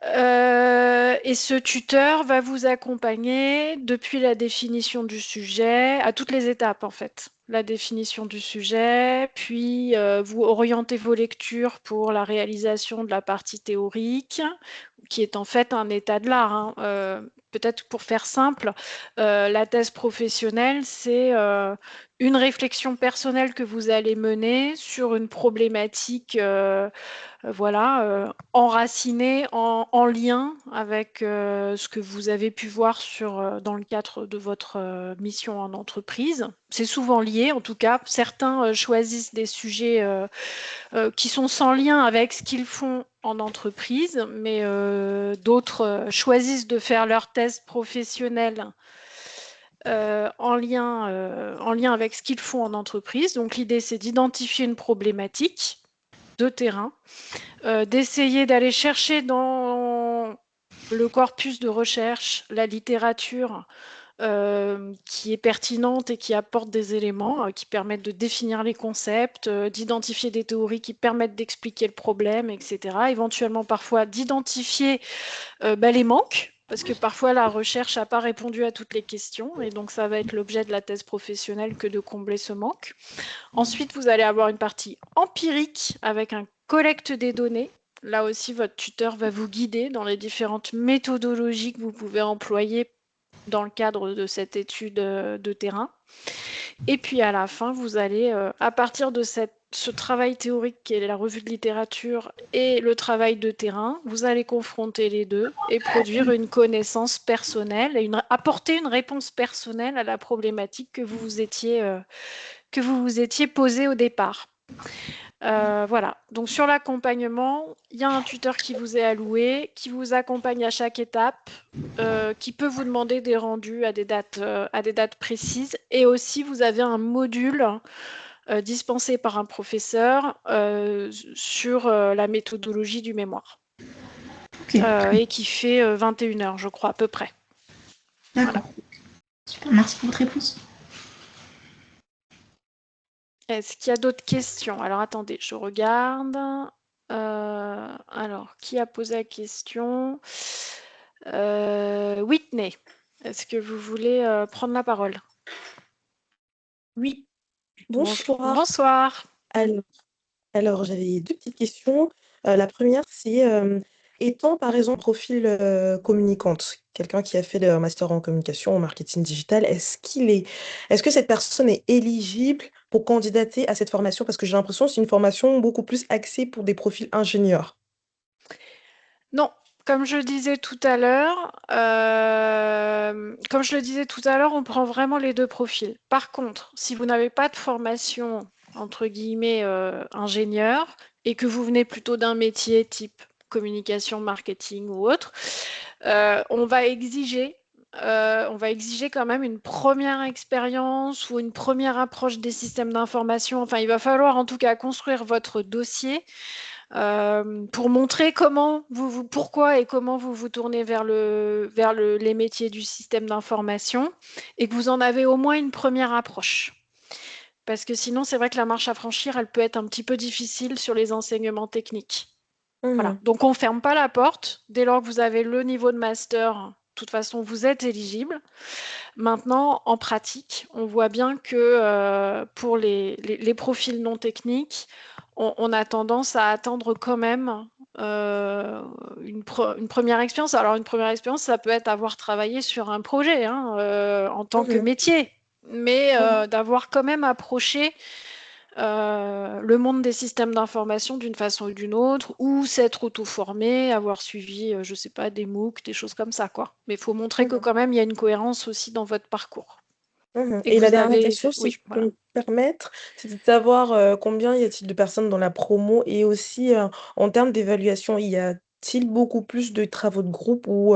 Et ce tuteur va vous accompagner depuis la définition du sujet, à toutes les étapes en fait. La définition du sujet, puis vous orientez vos lectures pour la réalisation de la partie théorique, qui est en fait un état de l'art, hein. Peut-être pour faire simple, la thèse professionnelle, c'est une réflexion personnelle que vous allez mener sur une problématique voilà, enraciné, en lien avec ce que vous avez pu voir dans le cadre de votre mission en entreprise. C'est souvent lié, en tout cas. Certains choisissent des sujets qui sont sans lien avec ce qu'ils font en entreprise, mais d'autres choisissent de faire leur thèse professionnelle en lien avec ce qu'ils font en entreprise. Donc l'idée, c'est d'identifier une problématique de terrain, d'essayer d'aller chercher dans le corpus de recherche la littérature qui est pertinente et qui apporte des éléments qui permettent de définir les concepts, d'identifier des théories qui permettent d'expliquer le problème, etc. Éventuellement, parfois, d'identifier les manques, parce que parfois la recherche n'a pas répondu à toutes les questions, et donc ça va être l'objet de la thèse professionnelle que de combler ce manque. Ensuite, vous allez avoir une partie empirique avec un collecte des données. Là aussi, votre tuteur va vous guider dans les différentes méthodologies que vous pouvez employer dans le cadre de cette étude de terrain. Et puis à la fin, vous allez, à partir de ce travail théorique qui est la revue de littérature et le travail de terrain, vous allez confronter les deux et produire une connaissance personnelle et apporter une réponse personnelle à la problématique que vous vous étiez posée au départ. Voilà, donc sur l'accompagnement, il y a un tuteur qui vous est alloué, qui vous accompagne à chaque étape, qui peut vous demander des rendus à des dates précises. Et aussi, vous avez un module dispensé par un professeur sur la méthodologie du mémoire. Ok, et qui fait 21 heures, je crois, à peu près. d'accord. Voilà. Super, merci pour votre réponse. Est-ce qu'il y a d'autres questions? Alors, attendez, je regarde. Alors, qui a posé la question? Whitney, est-ce que vous voulez prendre la parole? Oui, bonsoir. Bonsoir. Alors, j'avais deux petites questions. La première, c'est étant par exemple profil communicante, quelqu'un qui a fait le master en communication, en marketing digital, est-ce que cette personne est éligible pour candidater à cette formation? Parce que j'ai l'impression que c'est une formation beaucoup plus axée pour des profils ingénieurs. Non, comme je le disais tout à l'heure, on prend vraiment les deux profils. Par contre, si vous n'avez pas de formation, entre guillemets, ingénieur, et que vous venez plutôt d'un métier type communication, marketing ou autre, on va exiger quand même une première expérience ou une première approche des systèmes d'information. Enfin, il va falloir en tout cas construire votre dossier pour montrer pourquoi et comment vous vous tournez vers les métiers du système d'information et que vous en avez au moins une première approche. Parce que sinon, c'est vrai que la marche à franchir, elle peut être un petit peu difficile sur les enseignements techniques. Voilà. Donc, on ne ferme pas la porte. Dès lors que vous avez le niveau de master, de toute façon, vous êtes éligible. Maintenant, en pratique, on voit bien que pour les profils non techniques, on a tendance à attendre quand même une première expérience. Alors, une première expérience, ça peut être avoir travaillé sur un projet en tant que métier. mais d'avoir quand même approché le monde des systèmes d'information d'une façon ou d'une autre, ou s'être auto-formé, avoir suivi, je sais pas, des MOOC, des choses comme ça, quoi. Mais il faut montrer que Mhm. quand même il y a une cohérence aussi dans votre parcours. Mhm. Et Et que la vous dernière avez, question, si oui, je peux voilà. me permettre, c'est de savoir combien y a-t-il de personnes dans la promo et aussi en termes d'évaluation, y a-t-il beaucoup plus de travaux de groupe ou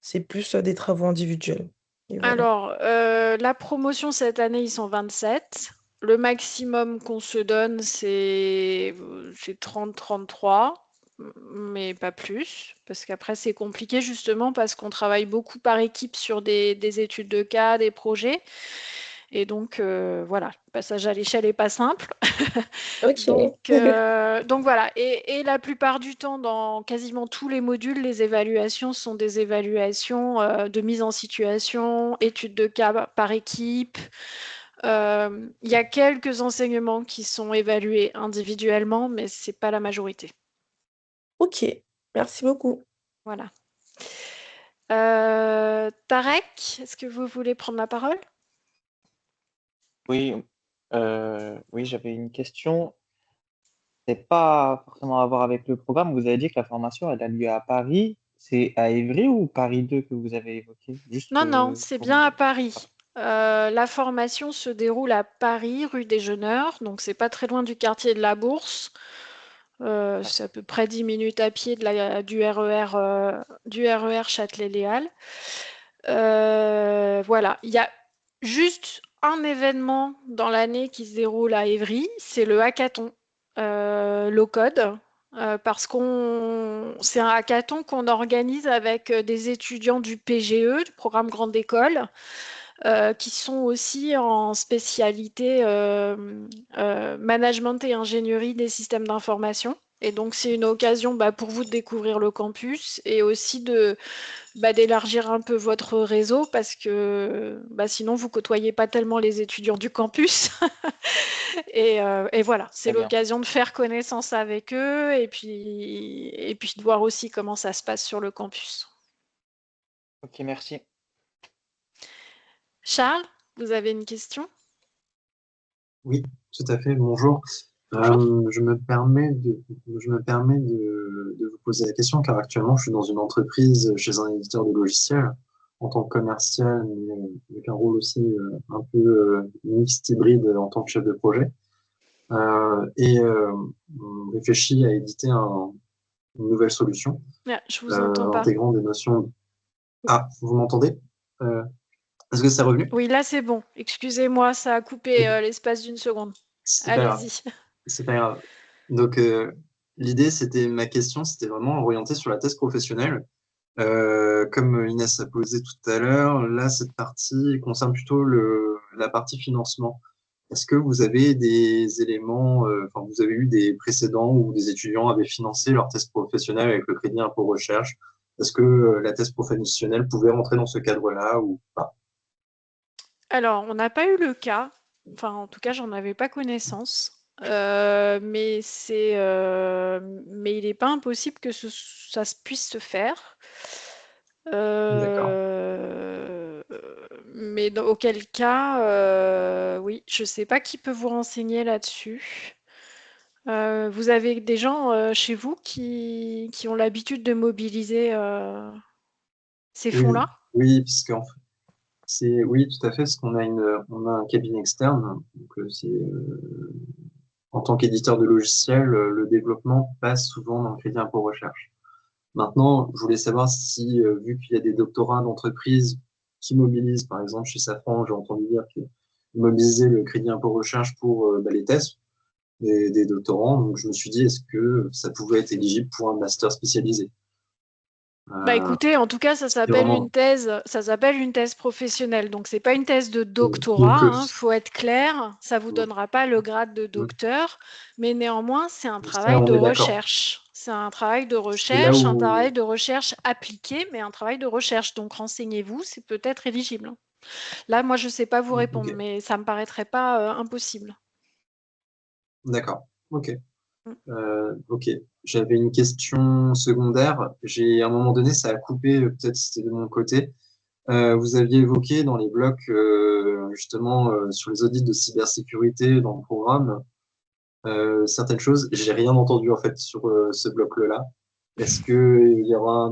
c'est plus des travaux individuels? Et voilà. Alors, la promotion cette année, ils sont 27. Le maximum qu'on se donne, c'est 30-33, mais pas plus. Parce qu'après, c'est compliqué justement parce qu'on travaille beaucoup par équipe sur des études de cas, des projets. Et donc, voilà, le passage à l'échelle n'est pas simple. Ok. Donc voilà, et la plupart du temps, dans quasiment tous les modules, les évaluations sont des évaluations de mise en situation, études de cas par équipe. Il y a quelques enseignements qui sont évalués individuellement, mais c'est pas la majorité. Ok, merci beaucoup. Voilà. Tarek, est-ce que vous voulez prendre la parole? Oui, oui, j'avais une question. C'est pas forcément à voir avec le programme. Vous avez dit que la formation, elle a lieu à Paris. C'est à Évry ou Paris 2 que vous avez évoqué? Juste Non, non, c'est pour bien à me... Paris. La formation se déroule à Paris, rue des Jeuneurs, donc c'est pas très loin du quartier de la Bourse. C'est à peu près 10 minutes à pied du RER Châtelet-Léal. Voilà, il y a juste un événement dans l'année qui se déroule à Évry, c'est le hackathon low code. Parce qu'on c'est un hackathon qu'on organise avec des étudiants du PGE, du programme Grande École, qui sont aussi en spécialité management et ingénierie des systèmes d'information. Et donc, c'est une occasion pour vous de découvrir le campus et aussi d'élargir un peu votre réseau parce que sinon, vous côtoyez pas tellement les étudiants du campus. Et voilà, c'est Très bien. l'occasion de faire connaissance avec eux et puis de voir aussi comment ça se passe sur le campus. Ok, merci. Charles, vous avez une question? Oui, tout à fait. Bonjour. Bonjour. Je me permets de vous poser la question car actuellement je suis dans une entreprise chez un éditeur de logiciels en tant que commercial, mais avec un rôle aussi un peu mixte hybride en tant que chef de projet. On réfléchit à éditer une nouvelle solution Ah, je vous entends pas. intégrant des notions. Ah, vous m'entendez? Est-ce que c'est revenu? Oui, là c'est bon. Excusez-moi, ça a coupé Ok, l'espace d'une seconde. c'est pas grave. Allez-y. C'est pas grave. Donc, l'idée, ma question, c'était vraiment orientée sur la thèse professionnelle. Comme Inès a posé tout à l'heure, là, cette partie concerne plutôt la partie financement. Est-ce que vous avez des éléments, enfin, vous avez eu des précédents où des étudiants avaient financé leur thèse professionnelle avec le crédit impôt recherche? Est-ce que la thèse professionnelle pouvait rentrer dans ce cadre-là ou pas? Alors, on n'a pas eu le cas. Enfin, en tout cas, j'en avais pas connaissance. Mais il n'est pas impossible que ça puisse se faire. D'accord. Mais auquel cas, oui, je ne sais pas qui peut vous renseigner là-dessus. Vous avez des gens chez vous qui ont l'habitude de mobiliser ces Oui, fonds-là? oui, puisqu'en fait, oui, tout à fait, parce on a un cabinet externe, donc en tant qu'éditeur de logiciels, le développement passe souvent dans le crédit impôt recherche. Maintenant, je voulais savoir si, vu qu'il y a des doctorats d'entreprise qui mobilisent, par exemple chez Safran, j'ai entendu dire qu'ils mobilisaient le crédit impôt recherche pour les thèses des doctorants, donc je me suis dit, est-ce que ça pouvait être éligible pour un master spécialisé? Euh, Écoutez, en tout cas, c'est vraiment, ça s'appelle une thèse professionnelle. Donc, c'est pas une thèse de doctorat, donc, hein, faut être clair. Ça vous ouais. donnera pas le grade de docteur, mais néanmoins, c'est un Ça, travail on de est d'accord. recherche. C'est un travail C'est là un travail où, de recherche appliqué, mais un travail de recherche. Donc, renseignez-vous, c'est peut-être éligible, hein. Là, moi, je sais pas vous répondre, ok, mais ça me paraîtrait pas impossible. d'accord, ok. Mm. Ok, j'avais une question secondaire. À un moment donné, ça a coupé, peut-être c'était de mon côté. Vous aviez évoqué dans les blocs, justement, sur les audits de cybersécurité dans le programme, certaines choses. J'ai rien entendu, en fait, sur ce bloc-là. Est-ce qu'il y aura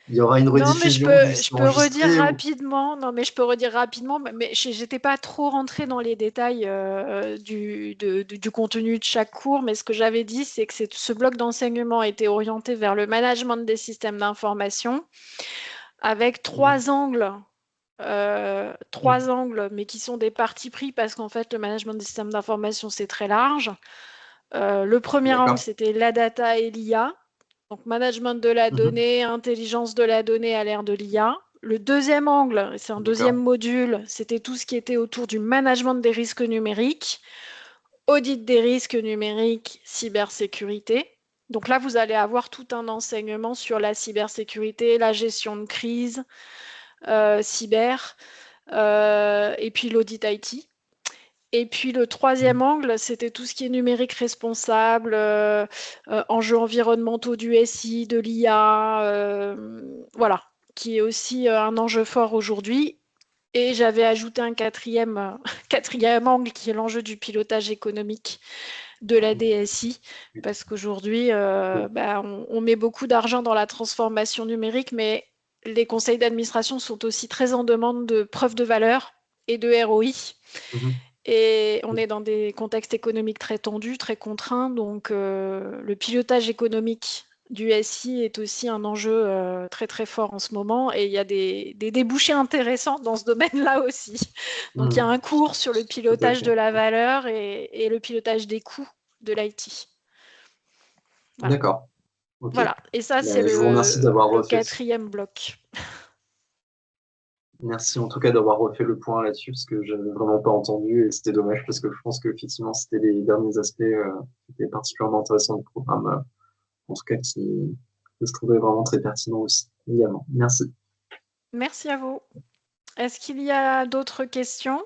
il y aura une Non, mais rediffusion du je son peux redire enregistré ou... rapidement. Non, mais je peux redire rapidement. Mais j'étais pas trop rentrée dans les détails du contenu de chaque cours. Mais ce que j'avais dit, c'est que ce bloc d'enseignement était orienté vers le management des systèmes d'information avec trois angles, mais qui sont des partis pris parce qu'en fait, le management des systèmes d'information, c'est très large. Le premier angle, D'accord. c'était la data et l'IA. Donc, management de la donnée, intelligence de la donnée à l'ère de l'IA. Le deuxième angle, c'est un deuxième D'accord. module, c'était tout ce qui était autour du management des risques numériques, audit des risques numériques, cybersécurité. Donc là, vous allez avoir tout un enseignement sur la cybersécurité, la gestion de crise, cyber, et puis l'audit IT. Et puis le troisième angle, c'était tout ce qui est numérique responsable, enjeux environnementaux du SI, de l'IA, voilà, qui est aussi un enjeu fort aujourd'hui. Et j'avais ajouté un quatrième angle qui est l'enjeu du pilotage économique de la DSI, parce qu'aujourd'hui, on met beaucoup d'argent dans la transformation numérique, mais les conseils d'administration sont aussi très en demande de preuves de valeur et de ROI. Mhm. Et on est dans des contextes économiques très tendus, très contraints, donc le pilotage économique du SI est aussi un enjeu très très fort en ce moment et il y a des débouchés intéressants dans ce domaine-là aussi. Donc il y a un cours sur le Tout à pilotage fait. de la valeur et le pilotage des coûts de l'IT. Voilà. D'accord. Ok. Voilà. Et ça, c'est Je vous remercie d'avoir le refait. quatrième bloc. Merci en tout cas d'avoir refait le point là-dessus parce que j'avais vraiment pas entendu et c'était dommage parce que je pense que effectivement c'était les derniers aspects qui étaient particulièrement intéressants du programme, en tout cas que je trouvais vraiment très pertinent aussi également. Merci. Merci à vous. Est-ce qu'il y a d'autres questions?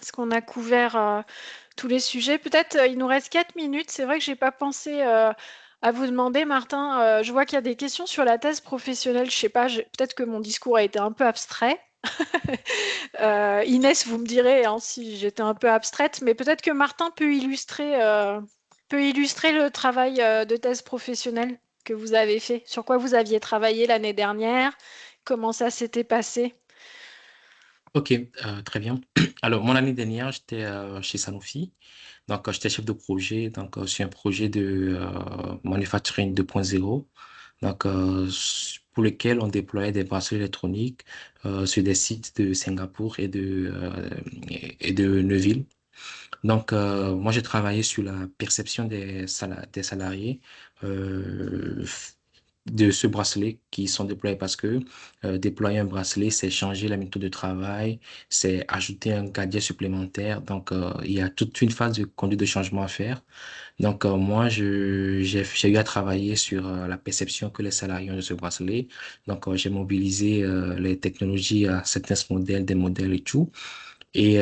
Est-ce qu'on a couvert tous les sujets? Peut-être il nous reste 4 minutes. C'est vrai que je n'ai pas pensé à vous demander, Martin. Je vois qu'il y a des questions sur la thèse professionnelle. Je ne sais pas, peut-être que mon discours a été un peu abstrait. Inès, vous me direz hein, si j'étais un peu abstraite, mais peut-être que Martin peut illustrer le travail de thèse professionnelle que vous avez fait. Sur quoi vous aviez travaillé l'année dernière? Comment ça s'était passé? Ok, très bien. Alors, mon année dernière, j'étais chez Sanofi. Donc, j'étais chef de projet sur un projet de manufacturing 2.0. Donc, pour lequel on déployait des bracelets électroniques sur des sites de Singapour et de Neuville. Donc, moi, j'ai travaillé sur la perception des salariés euh, de ce bracelet qui sont déployés parce que déployer un bracelet, c'est changer la méthode de travail, c'est ajouter un gadget supplémentaire. Donc, il y a toute une phase de conduite de changement à faire. Donc, moi, j'ai eu à travailler sur la perception que les salariés ont de ce bracelet. Donc, j'ai mobilisé les technologies à certains modèles, des modèles et tout. Et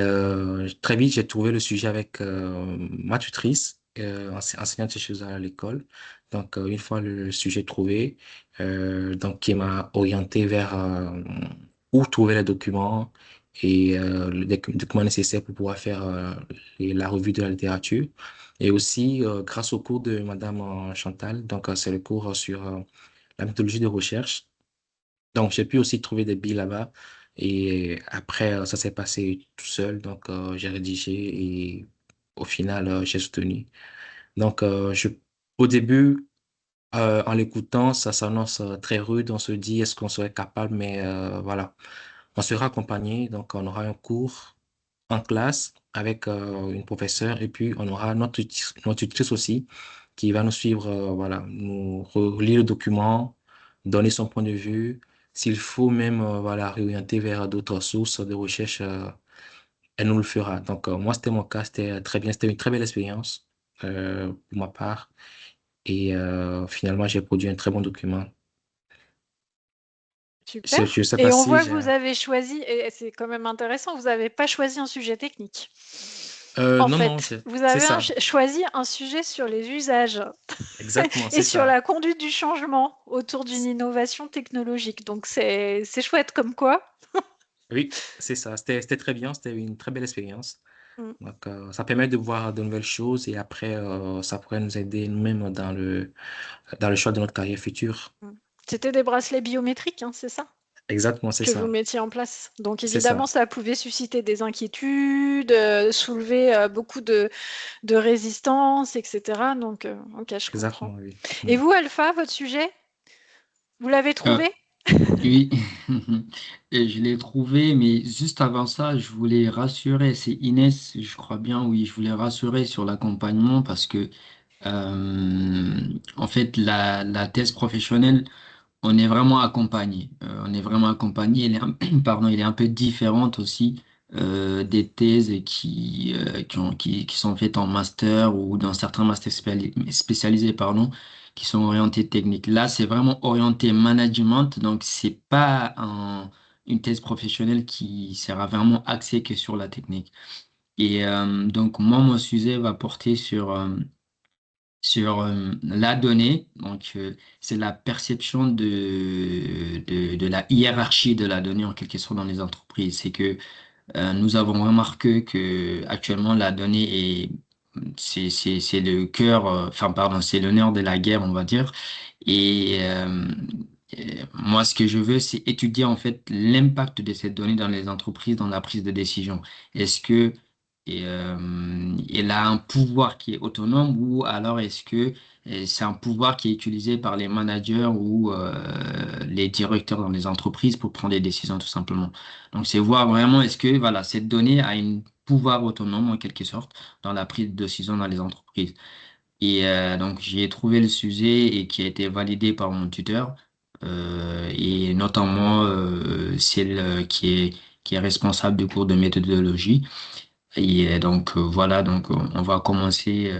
très vite, j'ai trouvé le sujet avec ma tutrice, enseignante chercheuse à l'école. Donc, une fois le sujet trouvé, donc qui m'a orienté vers où trouver les documents et les documents nécessaires pour pouvoir faire la revue de la littérature. Et aussi, grâce au cours de Madame Chantal, donc c'est le cours sur la méthodologie de recherche. Donc, j'ai pu aussi trouver des billes là-bas. Et après, ça s'est passé tout seul. Donc, j'ai rédigé et au final, j'ai soutenu. Donc, au début, en l'écoutant, ça s'annonce très rude. On se dit, est-ce qu'on serait capable? Mais voilà, on sera accompagné. Donc, on aura un cours en classe avec une professeure et puis on aura notre tutrice aussi qui va nous suivre, voilà, nous relire le document, donner son point de vue. S'il faut même, voilà, réorienter vers d'autres sources de recherche, elle nous le fera. Donc, moi, c'était mon cas, c'était très bien, c'était une très belle expérience pour ma part. Et finalement, j'ai produit un très bon document. Je Super. ne sais pas Et on si voit que j'ai... vous avez choisi, et c'est quand même intéressant, vous n'avez pas choisi un sujet technique. En Non, non, fait, vous c'est avez ça. choisi un sujet sur les usages Exactement, et c'est sur ça. la conduite du changement autour d'une innovation technologique. Donc, c'est chouette comme quoi. Oui, c'est ça. C'était très bien. C'était une très belle expérience. Mm. Donc, ça permet de voir de nouvelles choses et après, ça pourrait nous aider nous-mêmes dans le choix de notre carrière future. Mm. C'était des bracelets biométriques, hein, c'est ça, Exactement, c'est que vous ça. mettiez en place. Donc, C'est évidemment, ça. ça pouvait susciter des inquiétudes, soulever beaucoup de résistance, etc. Donc, ok, je comprends. Exactement, oui. Et Mm. vous, Alpha, votre sujet, vous l'avez Euh, trouvé? oui, et je l'ai trouvé, mais juste avant ça, je voulais rassurer, c'est Inès, je crois bien, oui, je voulais rassurer sur l'accompagnement parce que, en fait, la thèse professionnelle, on est vraiment accompagné. On est vraiment accompagné. Pardon, il est un peu différente aussi des thèses qui sont faites en master ou dans certains masters spécialisés, pardon, qui sont orientés techniques. Là, c'est vraiment orienté management, donc c'est pas une thèse professionnelle qui sera vraiment axée que sur la technique. Et donc, moi, mon sujet va porter sur la donnée. Donc, c'est la perception de la hiérarchie de la donnée en quelque sorte dans les entreprises. C'est que nous avons remarqué que actuellement la donnée c'est le cœur, enfin pardon, c'est le nerf de la guerre, on va dire. Et moi, ce que je veux, c'est étudier en fait l'impact de cette donnée dans les entreprises, dans la prise de décision. Est-ce que elle a un pouvoir qui est autonome ou alors est-ce que c'est un pouvoir qui est utilisé par les managers ou les directeurs dans les entreprises pour prendre des décisions tout simplement. Donc c'est voir vraiment est-ce que voilà, cette donnée a un pouvoir autonome en quelque sorte dans la prise de décision dans les entreprises. Et donc j'ai trouvé le sujet et qui a été validé par mon tuteur et notamment celle qui est responsable du cours de méthodologie. Et donc voilà, donc on va commencer,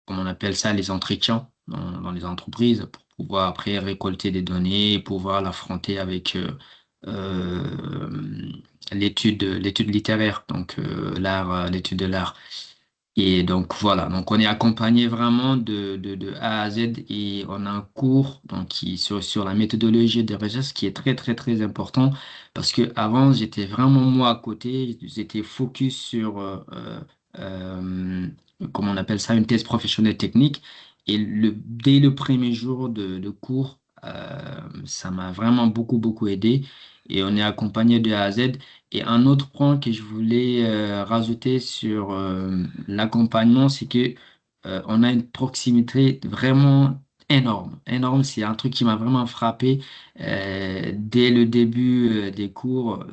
comme on appelle ça, les entretiens dans les entreprises pour pouvoir après récolter des données et pouvoir l'affronter avec euh, l'étude littéraire, donc l'art, l'étude de l'art. Et donc voilà, donc on est accompagné vraiment de A à Z et on a un cours donc sur la méthodologie de recherche qui est très très très important parce que avant j'étais vraiment moi à côté, j'étais focus sur euh, comment on appelle ça, une thèse professionnelle technique et dès le premier jour de cours, ça m'a vraiment beaucoup beaucoup aidé et on est accompagné de A à Z. Et un autre point que je voulais rajouter sur l'accompagnement, c'est que on a une proximité vraiment énorme. Énorme, c'est un truc qui m'a vraiment frappé dès le début des cours,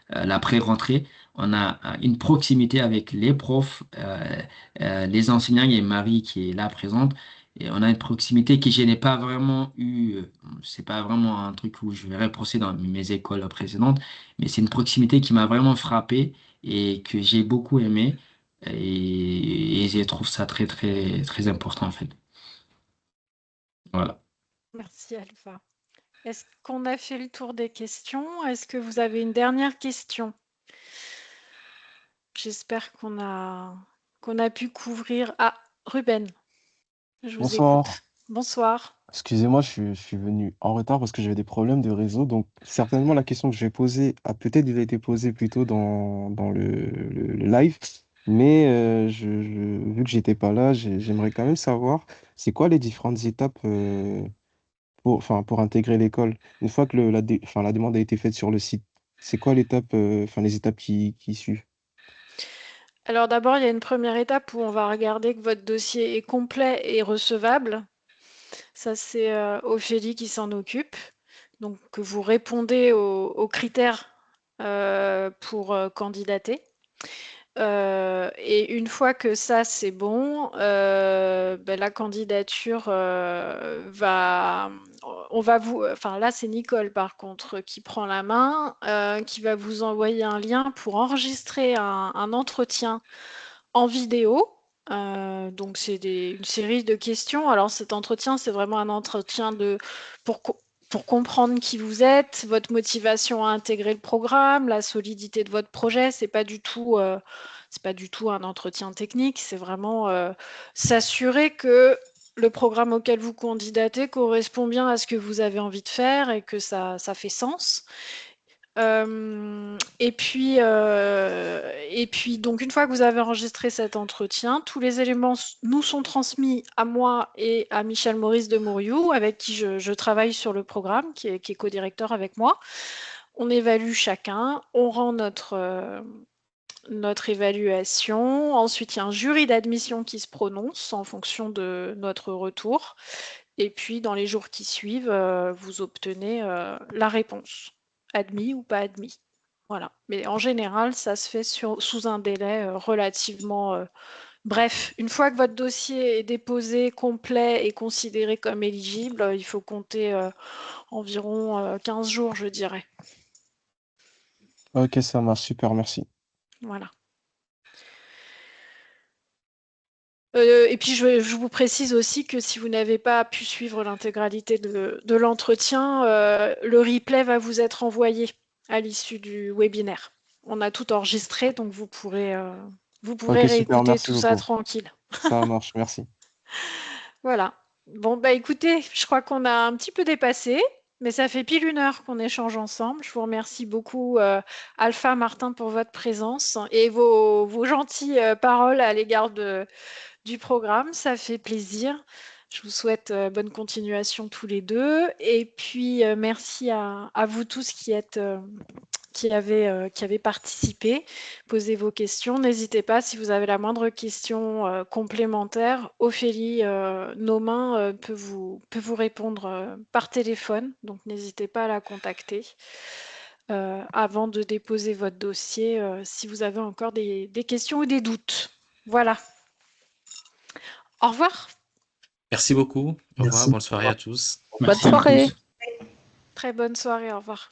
la pré-rentrée. On a une proximité avec les profs, les enseignants. Il y a Marie qui est là présente. Et on a une proximité que je n'ai pas vraiment eu. C'est pas vraiment un truc où je vais reprocher dans mes écoles précédentes, mais c'est une proximité qui m'a vraiment frappé et que j'ai beaucoup aimé. Et je trouve ça très, très, très important, en fait. Voilà. Merci, Alpha. Est-ce qu'on a fait le tour des questions? Est-ce que vous avez une dernière question? J'espère qu'on a pu couvrir. Ah, Ruben, je vous Bonsoir. écoute. Bonsoir. Excusez-moi, je suis venu en retard parce que j'avais des problèmes de réseau. Donc, certainement, la question que je vais poser a peut-être déjà été posée plus tôt dans le live. Mais vu que j'étais pas là, j'aimerais quand même savoir, c'est quoi les différentes étapes pour intégrer l'école? Une fois que la demande a été faite sur le site, c'est quoi les étapes qui suivent? Alors d'abord, il y a une première étape où on va regarder que votre dossier est complet et recevable. Ça, c'est Ophélie qui s'en occupe. Donc, que vous répondez aux critères pour candidater. Et une fois que ça, c'est bon, la candidature va... On va vous... Enfin, là, c'est Nicole, par contre, qui prend la main, qui va vous envoyer un lien pour enregistrer un entretien en vidéo. Donc, c'est une série de questions. Alors, cet entretien, c'est vraiment un entretien pour pour comprendre qui vous êtes, votre motivation à intégrer le programme, la solidité de votre projet. C'est pas du tout un entretien technique, c'est vraiment s'assurer que le programme auquel vous candidatez correspond bien à ce que vous avez envie de faire et que ça fait sens. Et puis, donc, une fois que vous avez enregistré cet entretien, tous les éléments nous sont transmis à moi et à Michel Maurice de Mouriou, avec qui je travaille sur le programme, qui est co-directeur avec moi. On évalue chacun, on rend notre évaluation. Ensuite, il y a un jury d'admission qui se prononce en fonction de notre retour. Et puis, dans les jours qui suivent, vous obtenez la réponse, admis ou pas admis. Voilà. Mais en général, ça se fait sous un délai relativement bref. Une fois que votre dossier est déposé, complet et considéré comme éligible, il faut compter environ 15 jours, je dirais. Ok, ça marche, super, merci. Voilà. Et puis, je vous précise aussi que si vous n'avez pas pu suivre l'intégralité de l'entretien, le replay va vous être envoyé à l'issue du webinaire. On a tout enregistré, donc vous pourrez Ok, super, réécouter merci tout ça beaucoup. tranquille. Ça marche, merci. Voilà. Bon, bah écoutez, je crois qu'on a un petit peu dépassé, mais ça fait pile 1 heure qu'on échange ensemble. Je vous remercie beaucoup, Alpha, Martin, pour votre présence et vos gentilles paroles à l'égard du programme. Ça fait plaisir. Je vous souhaite bonne continuation tous les deux. Et puis, merci à vous tous qui avez participé. Posez vos questions. N'hésitez pas, si vous avez la moindre question complémentaire, Ophélie Nomain peut vous répondre par téléphone. Donc, n'hésitez pas à la contacter avant de déposer votre dossier si vous avez encore des questions ou des doutes. Voilà. Au revoir. Merci beaucoup. Au revoir. Merci. Bonne soirée à tous. Merci Bonne à soirée. tous. Très bonne soirée. Au revoir.